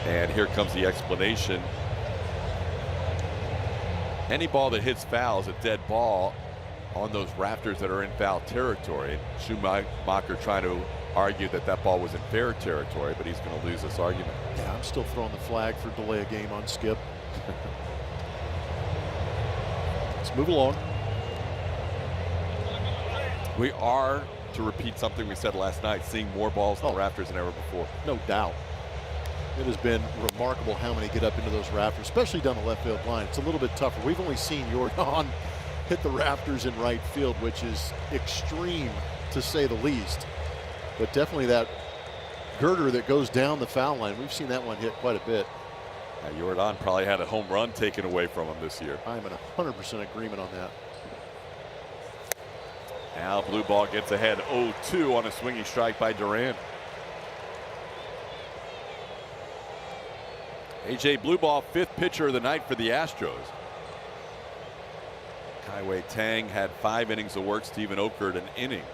And here comes the explanation. Any ball that hits foul is a dead ball on those rafters that are in foul territory. Schumacher trying to argue that that ball was in fair territory, but he's going to lose this argument. Yeah, I'm still throwing the flag for delay of game on Skip. Let's move along. We are, to repeat something we said last night, seeing more balls in the rafters than ever before. No doubt. It has been remarkable how many get up into those rafters, especially down the left field line. It's a little bit tougher. We've only seen Jordan hit the rafters in right field, which is extreme to say the least. But definitely that girder that goes down the foul line, we've seen that one hit quite a bit. Jordan probably had a home run taken away from him this year. I'm in 100% agreement on that. Now blue ball gets ahead 0-2 on a swinging strike by Duran. AJ Blue Ball, 5th pitcher of the night for the Astros. Kai Tang had 5 innings of work. Steven Okert an inning.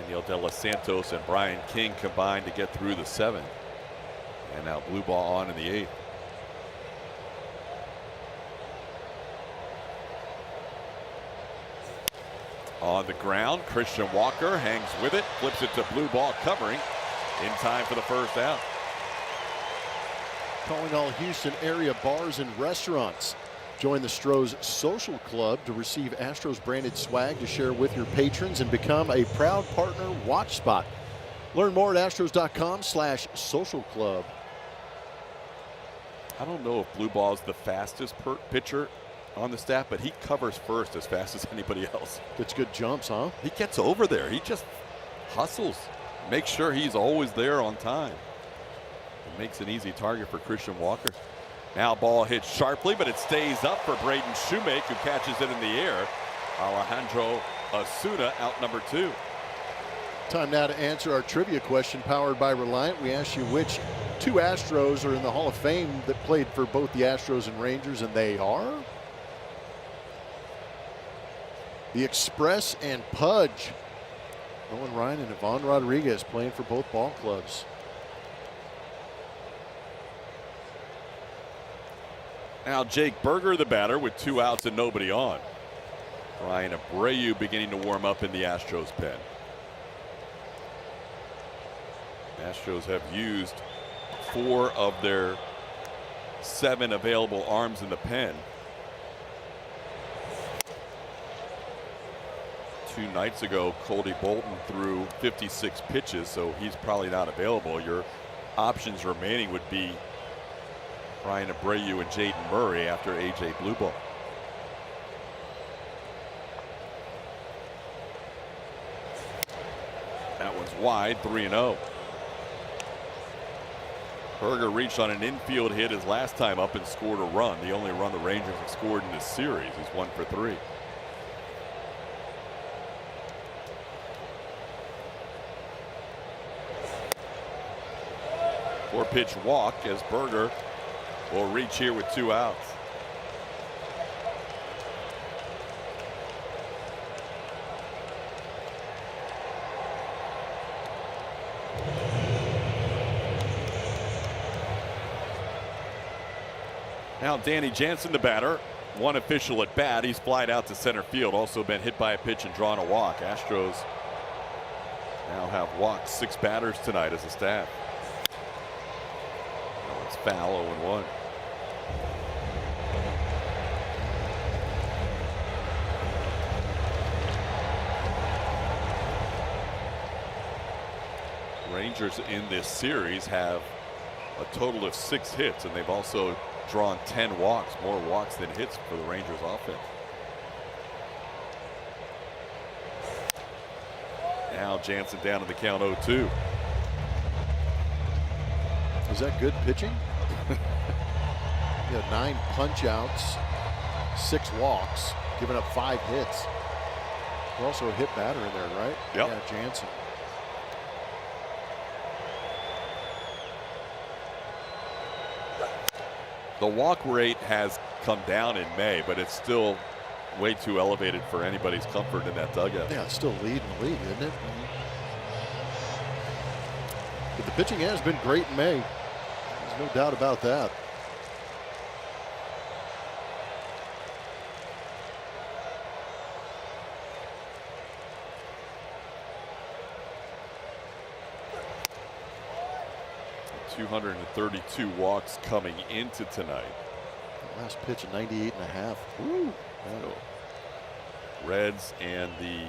Daniel De Los Santos and Brian King combined to get through the 7th. And now blue ball on in the 8th. On the ground, Christian Walker hangs with it, flips it to blue ball covering in time for the first out. Calling all Houston area bars and restaurants. Join the Astros Social Club to receive Astros branded swag to share with your patrons and become a proud partner watch spot. Learn more at astros.com/social club. I don't know if blue ball is the fastest pitcher on the staff, but he covers first as fast as anybody else. Gets good jumps, huh? He gets over there. He just hustles, makes sure he's always there on time. It makes an easy target for Christian Walker. Now ball hits sharply, but it stays up for Braden Shoemake, who catches it in the air. Alejandro Osuna out number 2. Time now to answer our trivia question powered by Reliant. We asked you which 2 Astros are in the Hall of Fame that played for both the Astros and Rangers, and they are the Express and Pudge. Nolan Ryan and Ivan Rodriguez playing for both ball clubs. Now Jake Berger, the batter, with 2 outs and nobody on. Ryan Abreu beginning to warm up in the Astros pen. Astros have used 4 of their 7 available arms in the pen. 2 nights ago, Cody Bolton threw 56 pitches, so he's probably not available. Your options remaining would be Ryan Abreu and Jaden Murray after AJ Blue Ball. That one's wide, 3-0. Berger reached on an infield hit his last time up and scored a run. The only run the Rangers have scored in this series. He's 1 for 3. Four-pitch walk as Berger will reach here with 2 outs. Now Danny Jansen, the batter, 1 official at bat. He's flied out to center field, also been hit by a pitch and drawn a walk. Astros now have walked 6 batters tonight as a staff. Oh, it's foul, 0-1. Rangers in this series have a total of 6 hits, and they've also drawn 10 walks, more walks than hits for the Rangers offense. Now Jansen down to the count 0-2. Is that good pitching? He had 9 punch outs, 6 walks, giving up 5 hits. There's also a hit batter in there, right? Yep. Yeah, Jansen. The walk rate has come down in May, but it's still way too elevated for anybody's comfort in that dugout. Yeah, it's still leading the league, isn't it? But the pitching has been great in May. No doubt about that. .232 walks coming into tonight. Last pitch at 98.5. Woo. Reds and the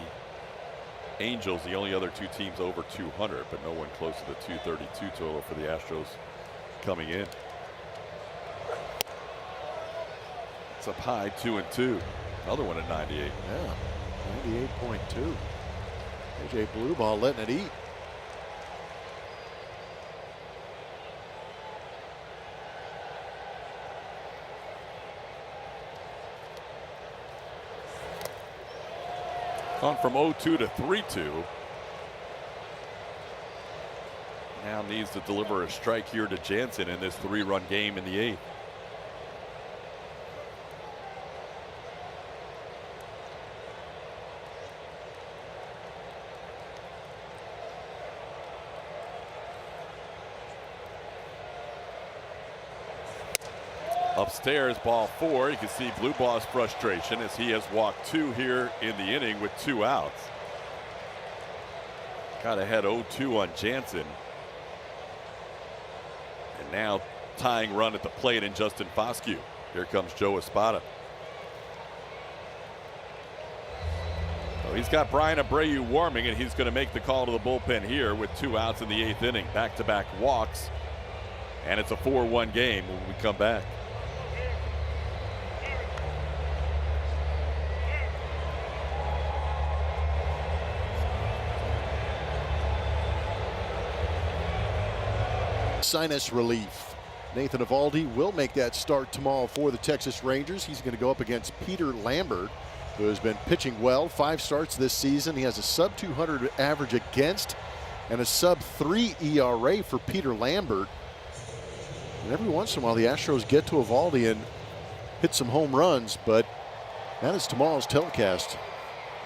Angels, the only other two teams over 200, but no one close to the 232 total for the Astros coming in. It's up high, 2-2. Another one at 98. Yeah, 98.2. AJ Blueball letting it eat. Gone from 0-2 to 3-2. Now needs to deliver a strike here to Jansen in this 3-run game in the 8th. Upstairs, ball 4. You can see Blueball's frustration as he has walked 2 here in the inning with 2 outs. Got ahead 0-2 on Jansen. And now tying run at the plate in Justin Foscue. Here comes Joe Espada. So he's got Brian Abreu warming, and he's going to make the call to the bullpen here with 2 outs in the 8th inning. Back-to-back walks. And it's a 4-1 game when we come back. Sinus relief. Nathan Eovaldi will make that start tomorrow for the Texas Rangers. He's going to go up against Peter Lambert, who has been pitching well. 5 starts this season. He has a sub-200 average against and a sub-3 ERA for Peter Lambert. And every once in a while, the Astros get to Eovaldi and hit some home runs, but that is tomorrow's telecast.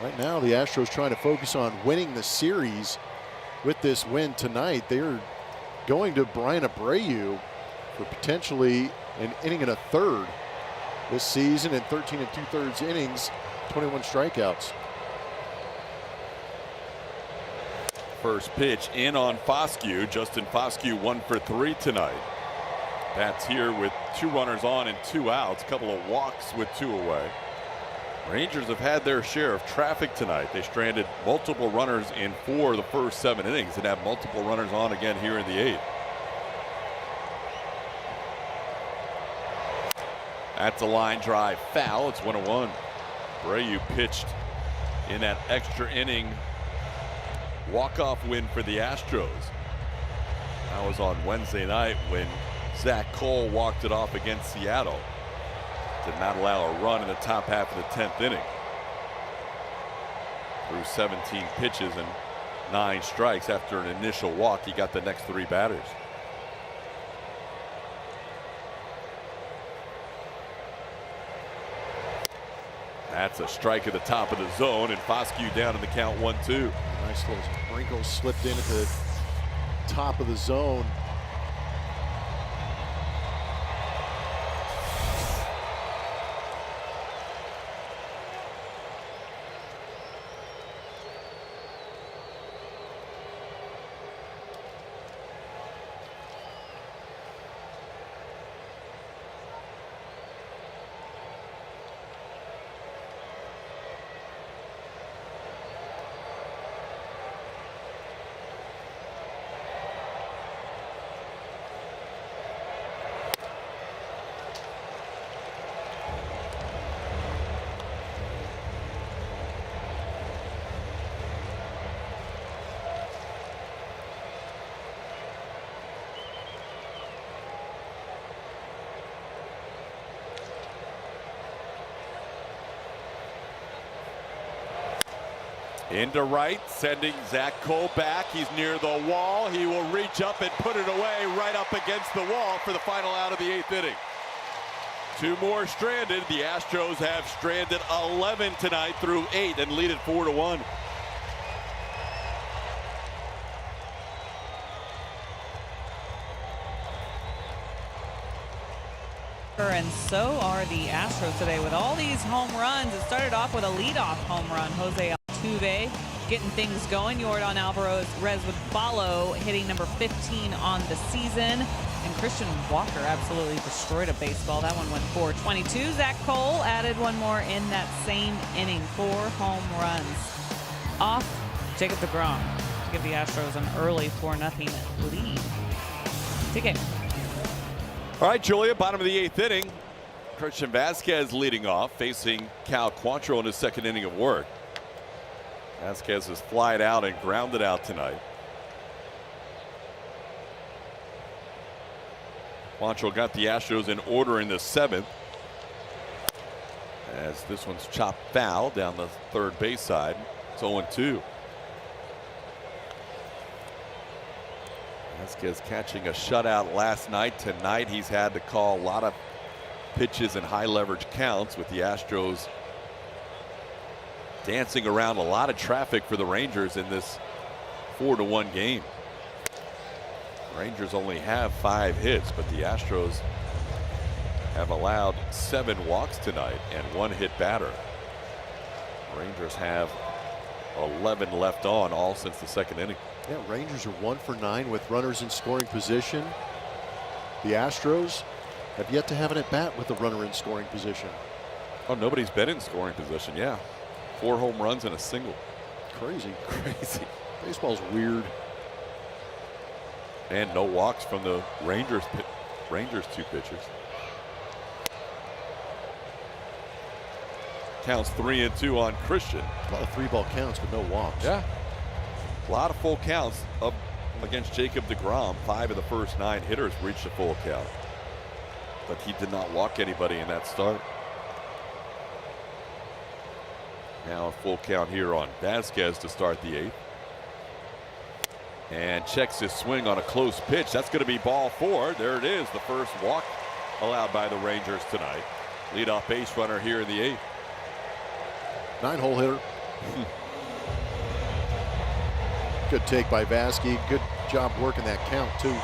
Right now, the Astros trying to focus on winning the series with this win tonight. They are going to Brian Abreu for potentially an inning and a third this season in 13 2/3 innings, 21 strikeouts. First pitch in on Foscue. Justin Foscue 1 for 3 tonight. Bats here with 2 runners on and 2 outs. A couple of walks with 2 away. Rangers have had their share of traffic tonight. They stranded multiple runners in 4 of the first 7 innings and have multiple runners on again here in the 8th. That's a line drive foul. It's 1-1. Abreu pitched in that extra inning walk-off win for the Astros. That was on Wednesday night when Zach Cole walked it off against Seattle. Did not allow a run in the top half of the 10th inning. Through 17 pitches and 9 strikes after an initial walk, he got the next 3 batters. That's a strike at the top of the zone, and Foscue down in the count 1-2. Nice little wrinkle slipped in at the top of the zone. Into right, sending Zach Cole back. He's near the wall. He will reach up and put it away right up against the wall for the final out of the 8th inning. 2 more stranded. The Astros have stranded 11 tonight through 8 and lead it 4-1. And so are the Astros today with all these home runs. It started off with a leadoff home run. Jose Altuve getting things going. Yordan Alvarez would follow, hitting number 15 on the season. And Christian Walker absolutely destroyed a baseball. That one went 422. Zach Cole added one more in that same inning. 4 home runs off Jacob deGrom to give the Astros an early 4-0 lead. TK. All right, Julia, bottom of the 8th inning. Christian Vasquez leading off, facing Cal Quantrill in his second inning of work. Vasquez has flied out and grounded out tonight. Quantrill got the Astros in order in the 7th. As this one's chopped foul down the third base side. It's 0-2. Vasquez catching a shutout last night. Tonight he's had to call a lot of pitches and high leverage counts, with the Astros dancing around a lot of traffic for the Rangers in this 4-1 game. Rangers only have 5 hits, but the Astros have allowed 7 walks tonight and 1 hit batter. Rangers have 11 left on, all since the second inning. Yeah, Rangers are 1 for 9 with runners in scoring position. The Astros have yet to have an at-bat with a runner in scoring position. Oh, nobody's been in scoring position. Yeah, 4 home runs and a single. Crazy. Crazy. Baseball's weird. And no walks from the Rangers 2 pitchers. Counts 3-2 on Christian. A lot of 3-ball counts with no walks. Yeah. A lot of full counts up against Jacob deGrom. 5 of the first 9 hitters reached a full count, but he did not walk anybody in that start. Now a full count here on Vasquez to start the 8th. And checks his swing on a close pitch. That's going to be ball 4. There it is, the first walk allowed by the Rangers tonight. Leadoff base runner here in the 8th. 9-hole hitter. Good take by Vasquez. Good job working that count too.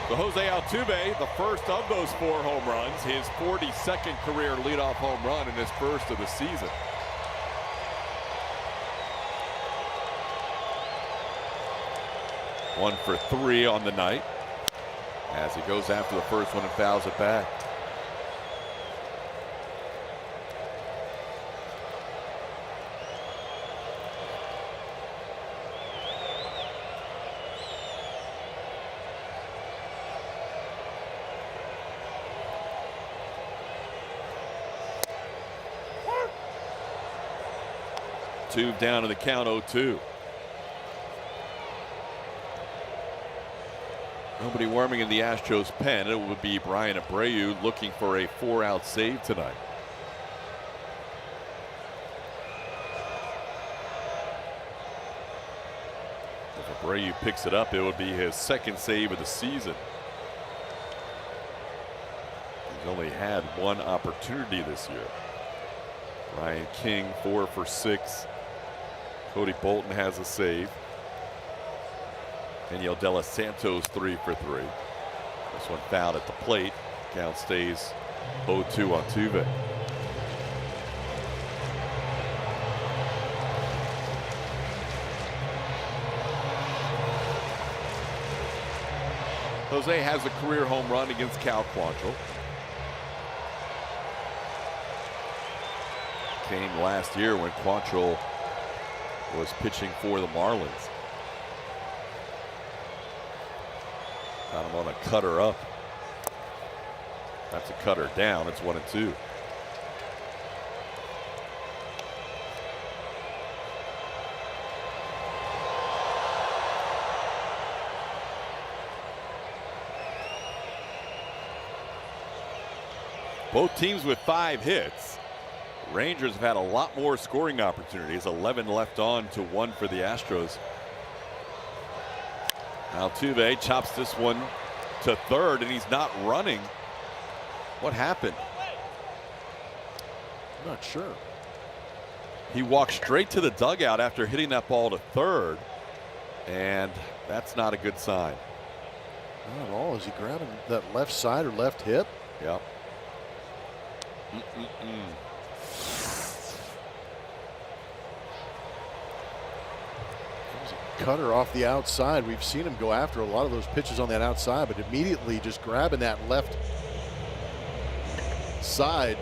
So Jose Altuve, the first of those 4 home runs, his 42nd career leadoff home run in his first of the season. One for 3 on the night as he goes after the first one and fouls it back. Two down to the count, 0-2. Nobody warming in the Astros pen. It would be Brian Abreu looking for a 4-out save tonight. If Abreu picks it up, it would be his 2nd save of the season. He's only had 1 opportunity this year. Ryan King 4 for 6. Cody Bolton has a save. Daniel De Los Santos 3 for 3. This one fouled at the plate. Count stays 0-2 on Tuve. Jose has a career home run against Cal Quantrill. Came last year when Quantrill was pitching for the Marlins. Got him on a cutter up. That's a cutter down. It's 1-2. Both teams with 5 hits. Rangers have had a lot more scoring opportunities. 11 left on to 1 for the Astros. Altuve chops this one to third, and he's not running. What happened? I'm not sure. He walked straight to the dugout after hitting that ball to third, and that's not a good sign. Not at all. Is he grabbing that left side or left hip? Yep. Cutter off the outside. We've seen him go after a lot of those pitches on that outside, but immediately just grabbing that left side.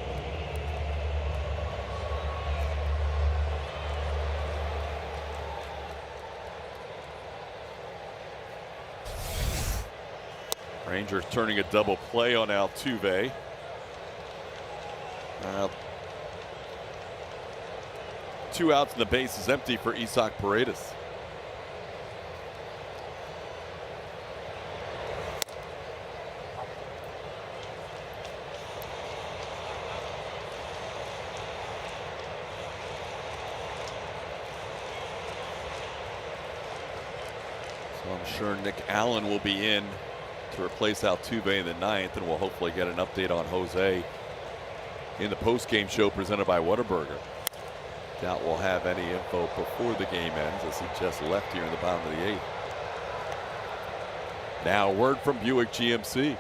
Rangers turning a double play on Altuve. 2 outs and the base is empty for Isaac Paredes. So I'm sure Nick Allen will be in to replace Altuve in the 9th, and we'll hopefully get an update on Jose in the post-game show presented by Whataburger. Doubt we'll have any info before the game ends, as he just left here in the bottom of the 8th. Now, word from Buick GMC.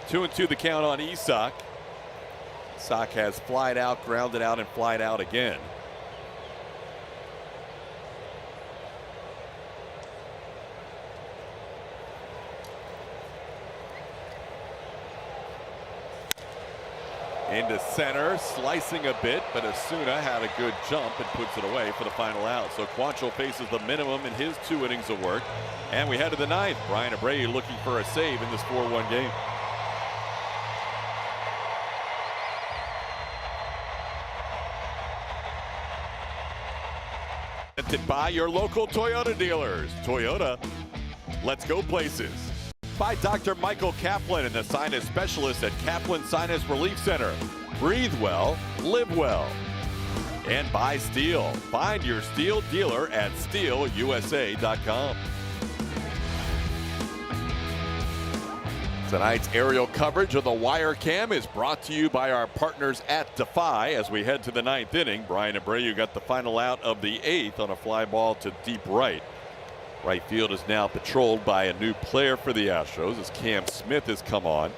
Two and two the count on Isaac. Isaac has flied out, grounded out, and flied out again. Into center, slicing a bit, but Osuna had a good jump and puts it away for the final out. So Quantrill faces the minimum in his 2 innings of work. And we head to the 9th. Brian Abreu looking for a save in this 4-1 game. By your local Toyota dealers. Toyota, let's go places. By Dr. Michael Kaplan and the sinus specialist at Kaplan Sinus Relief Center. Breathe well, live well. And by Steel. Find your Steel dealer at steelusa.com. Tonight's aerial coverage of the Wire Cam is brought to you by our partners at Defy. As we head to the 9th inning, Brian Abreu got the final out of the 8th on a fly ball to deep right. Right field is now patrolled by a new player for the Astros as Cam Smith has come on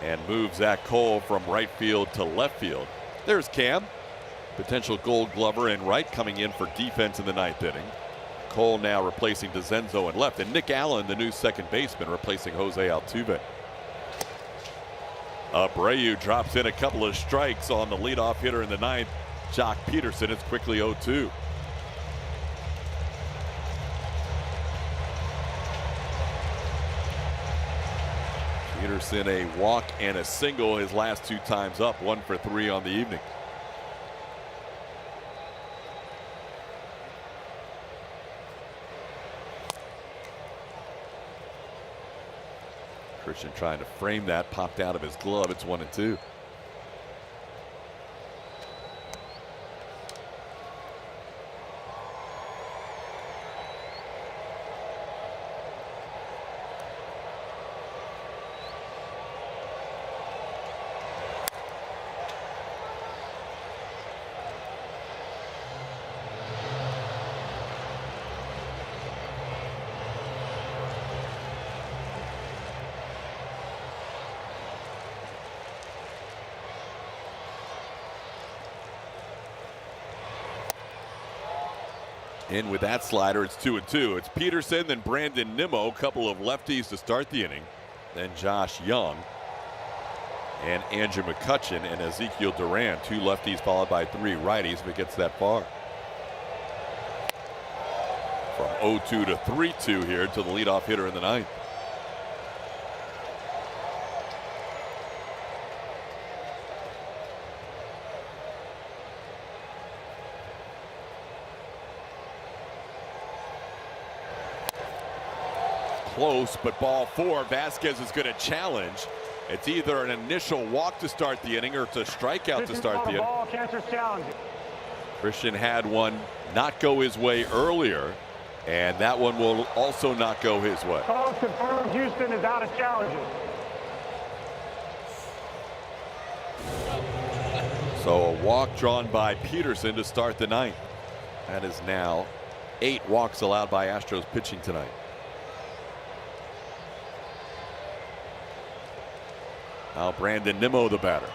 and moved Zach Cole from right field to left field. There's Cam, potential Gold Glover in right, coming in for defense in the 9th inning. Cole now replacing DeZenzo in left, and Nick Allen, the new second baseman, replacing Jose Altuve. Abreu drops in a couple of strikes on the leadoff hitter in the 9th, Jock Peterson. It's quickly 0-2. Peterson a walk and a single his last 2 times up, 1 for 3 on the evening. Christian trying to frame that, popped out of his glove. It's 1-2. In with that slider, it's 2-2. It's Peterson, then Brandon Nimmo, a couple of lefties to start the inning. Then Josh Young and Andrew McCutchen and Ezekiel Duran, 2 lefties followed by 3 righties if it gets that far. From 0-2 to 3-2 here to the leadoff hitter in the 9th. close, but ball 4. Vasquez is going to challenge. It's either an initial walk to start the inning or it's a strikeout to start the inning. Ball, catcher's challenging. Christian had one not go his way earlier, and that one will also not go his way. Call confirmed. Houston is out of challenges. So a walk drawn by Peterson to start the ninth. That is now 8 walks allowed by Astros pitching tonight. Now Brandon Nimmo the batter.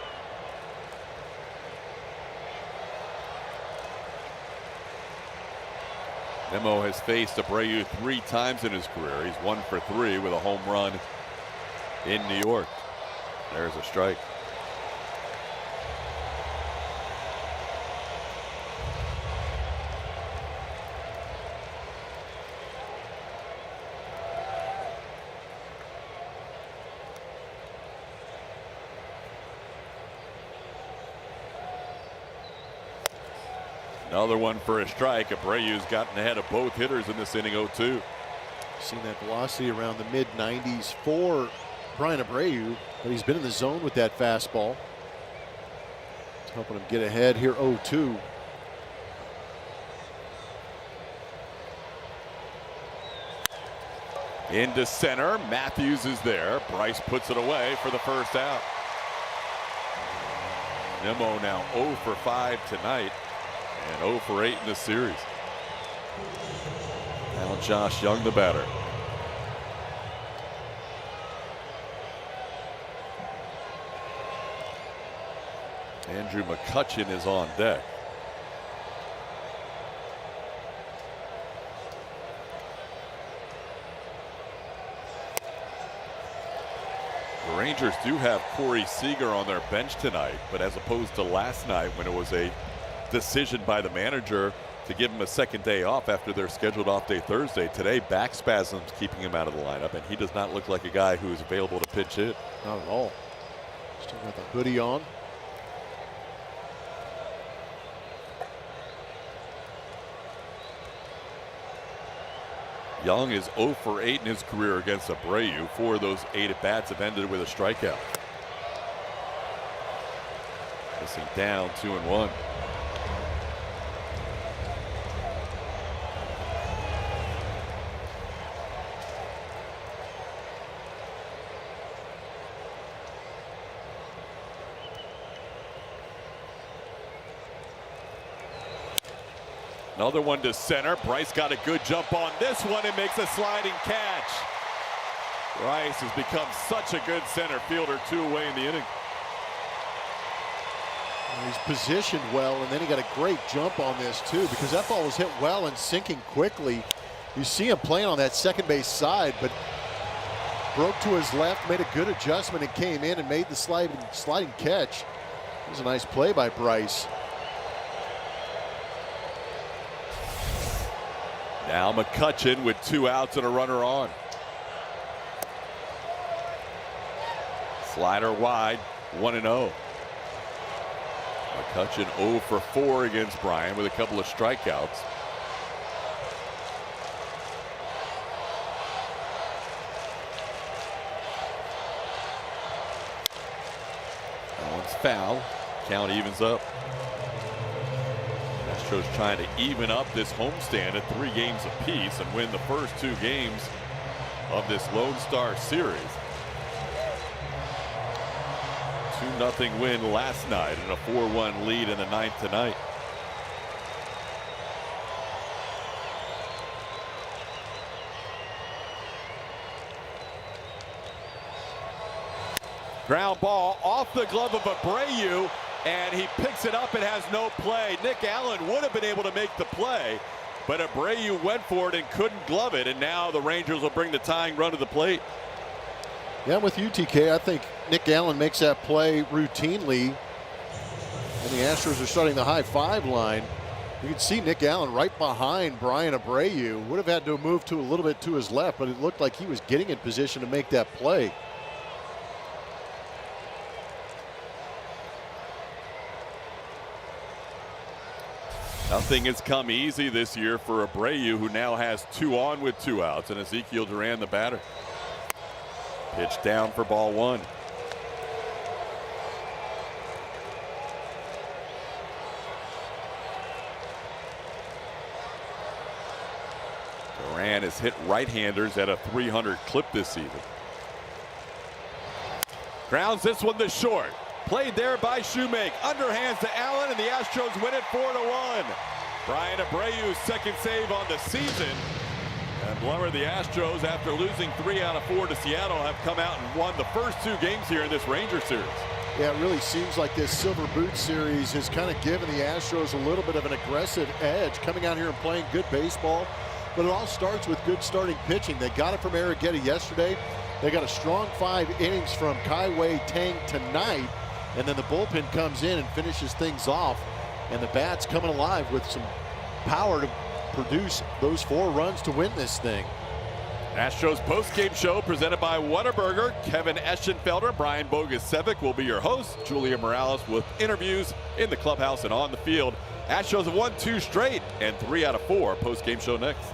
Nimmo has faced Abreu 3 times in his career. He's 1 for 3 with a home run in New York. There's a strike. Another one for a strike. Abreu's gotten ahead of both hitters in this inning 0-2. Seen that velocity around the mid-90s for Brian Abreu, but he's been in the zone with that fastball. It's helping him get ahead here 0-2. Into center. Matthews is there. Bryce puts it away for the first out. Nimmo now 0 for 5 tonight and 0 for 8 in this series. Now Josh Young the batter. Andrew McCutchen is on deck. The Rangers do have Corey Seager on their bench tonight, but as opposed to last night when it was a decision by the manager to give him a second day off after their scheduled off day Thursday, today back spasms keeping him out of the lineup, and he does not look like a guy who is available to pitch hit. Not at all. Still got the hoodie on. Young is 0 for 8 in his career against Abreu. 4 of those 8 at bats have ended with a strikeout. Missing down 2-1. Another one to center. Bryce got a good jump on this one and makes a sliding catch. Bryce has become such a good center fielder, 2 away in the inning. He's positioned well, and then he got a great jump on this too, because that ball was hit well and sinking quickly. You see him playing on that second base side, but broke to his left, made a good adjustment, and came in and made the sliding catch. It was a nice play by Bryce. Now McCutchen with 2 outs and a runner on. Slider wide, 1-0. McCutchen 0 for 4 against Bryan with a couple of strikeouts. That one's foul. Count evens up. Astros trying to even up this homestand at 3 games apiece and win the first 2 games of this Lone Star series. 2-0 win last night and a 4-1 lead in the 9th tonight. Ground ball off the glove of Abreu, and he picks it up and has no play. Nick Allen would have been able to make the play, but Abreu went for it and couldn't glove it, and now the Rangers will bring the tying run to the plate. Yeah, with UTK, I think Nick Allen makes that play routinely, and the Astros are starting the high 5 line. You can see Nick Allen right behind Brian Abreu. Would have had to move to a little bit to his left, but it looked like he was getting in position to make that play. Nothing has come easy this year for Abreu, who now has 2 on with 2 outs, and Ezekiel Duran, the batter. Pitch down for ball 1. Duran has hit right-handers at a 300 clip this season. Grounds this one to short. Played there by Shoemake. Underhands to Allen, and the Astros win it 4-1. Brian Abreu's second save on the season. And Blummer, the Astros, after losing 3 out of 4 to Seattle, have come out and won the first 2 games here in this Ranger series. Yeah, it really seems like this Silver Boot series has kind of given the Astros a little bit of an aggressive edge, coming out here and playing good baseball. But it all starts with good starting pitching. They got it from Arrieta yesterday. They got a strong 5 innings from Kai-Wei Tang tonight. And then the bullpen comes in and finishes things off. And the bat's coming alive with some power to produce those 4 runs to win this thing. Astros postgame show presented by Whataburger. Kevin Eschenfelder, Brian Bogusevic will be your host. Julia Morales with interviews in the clubhouse and on the field. Astros have won 2 straight and 3 out of 4. Postgame show next.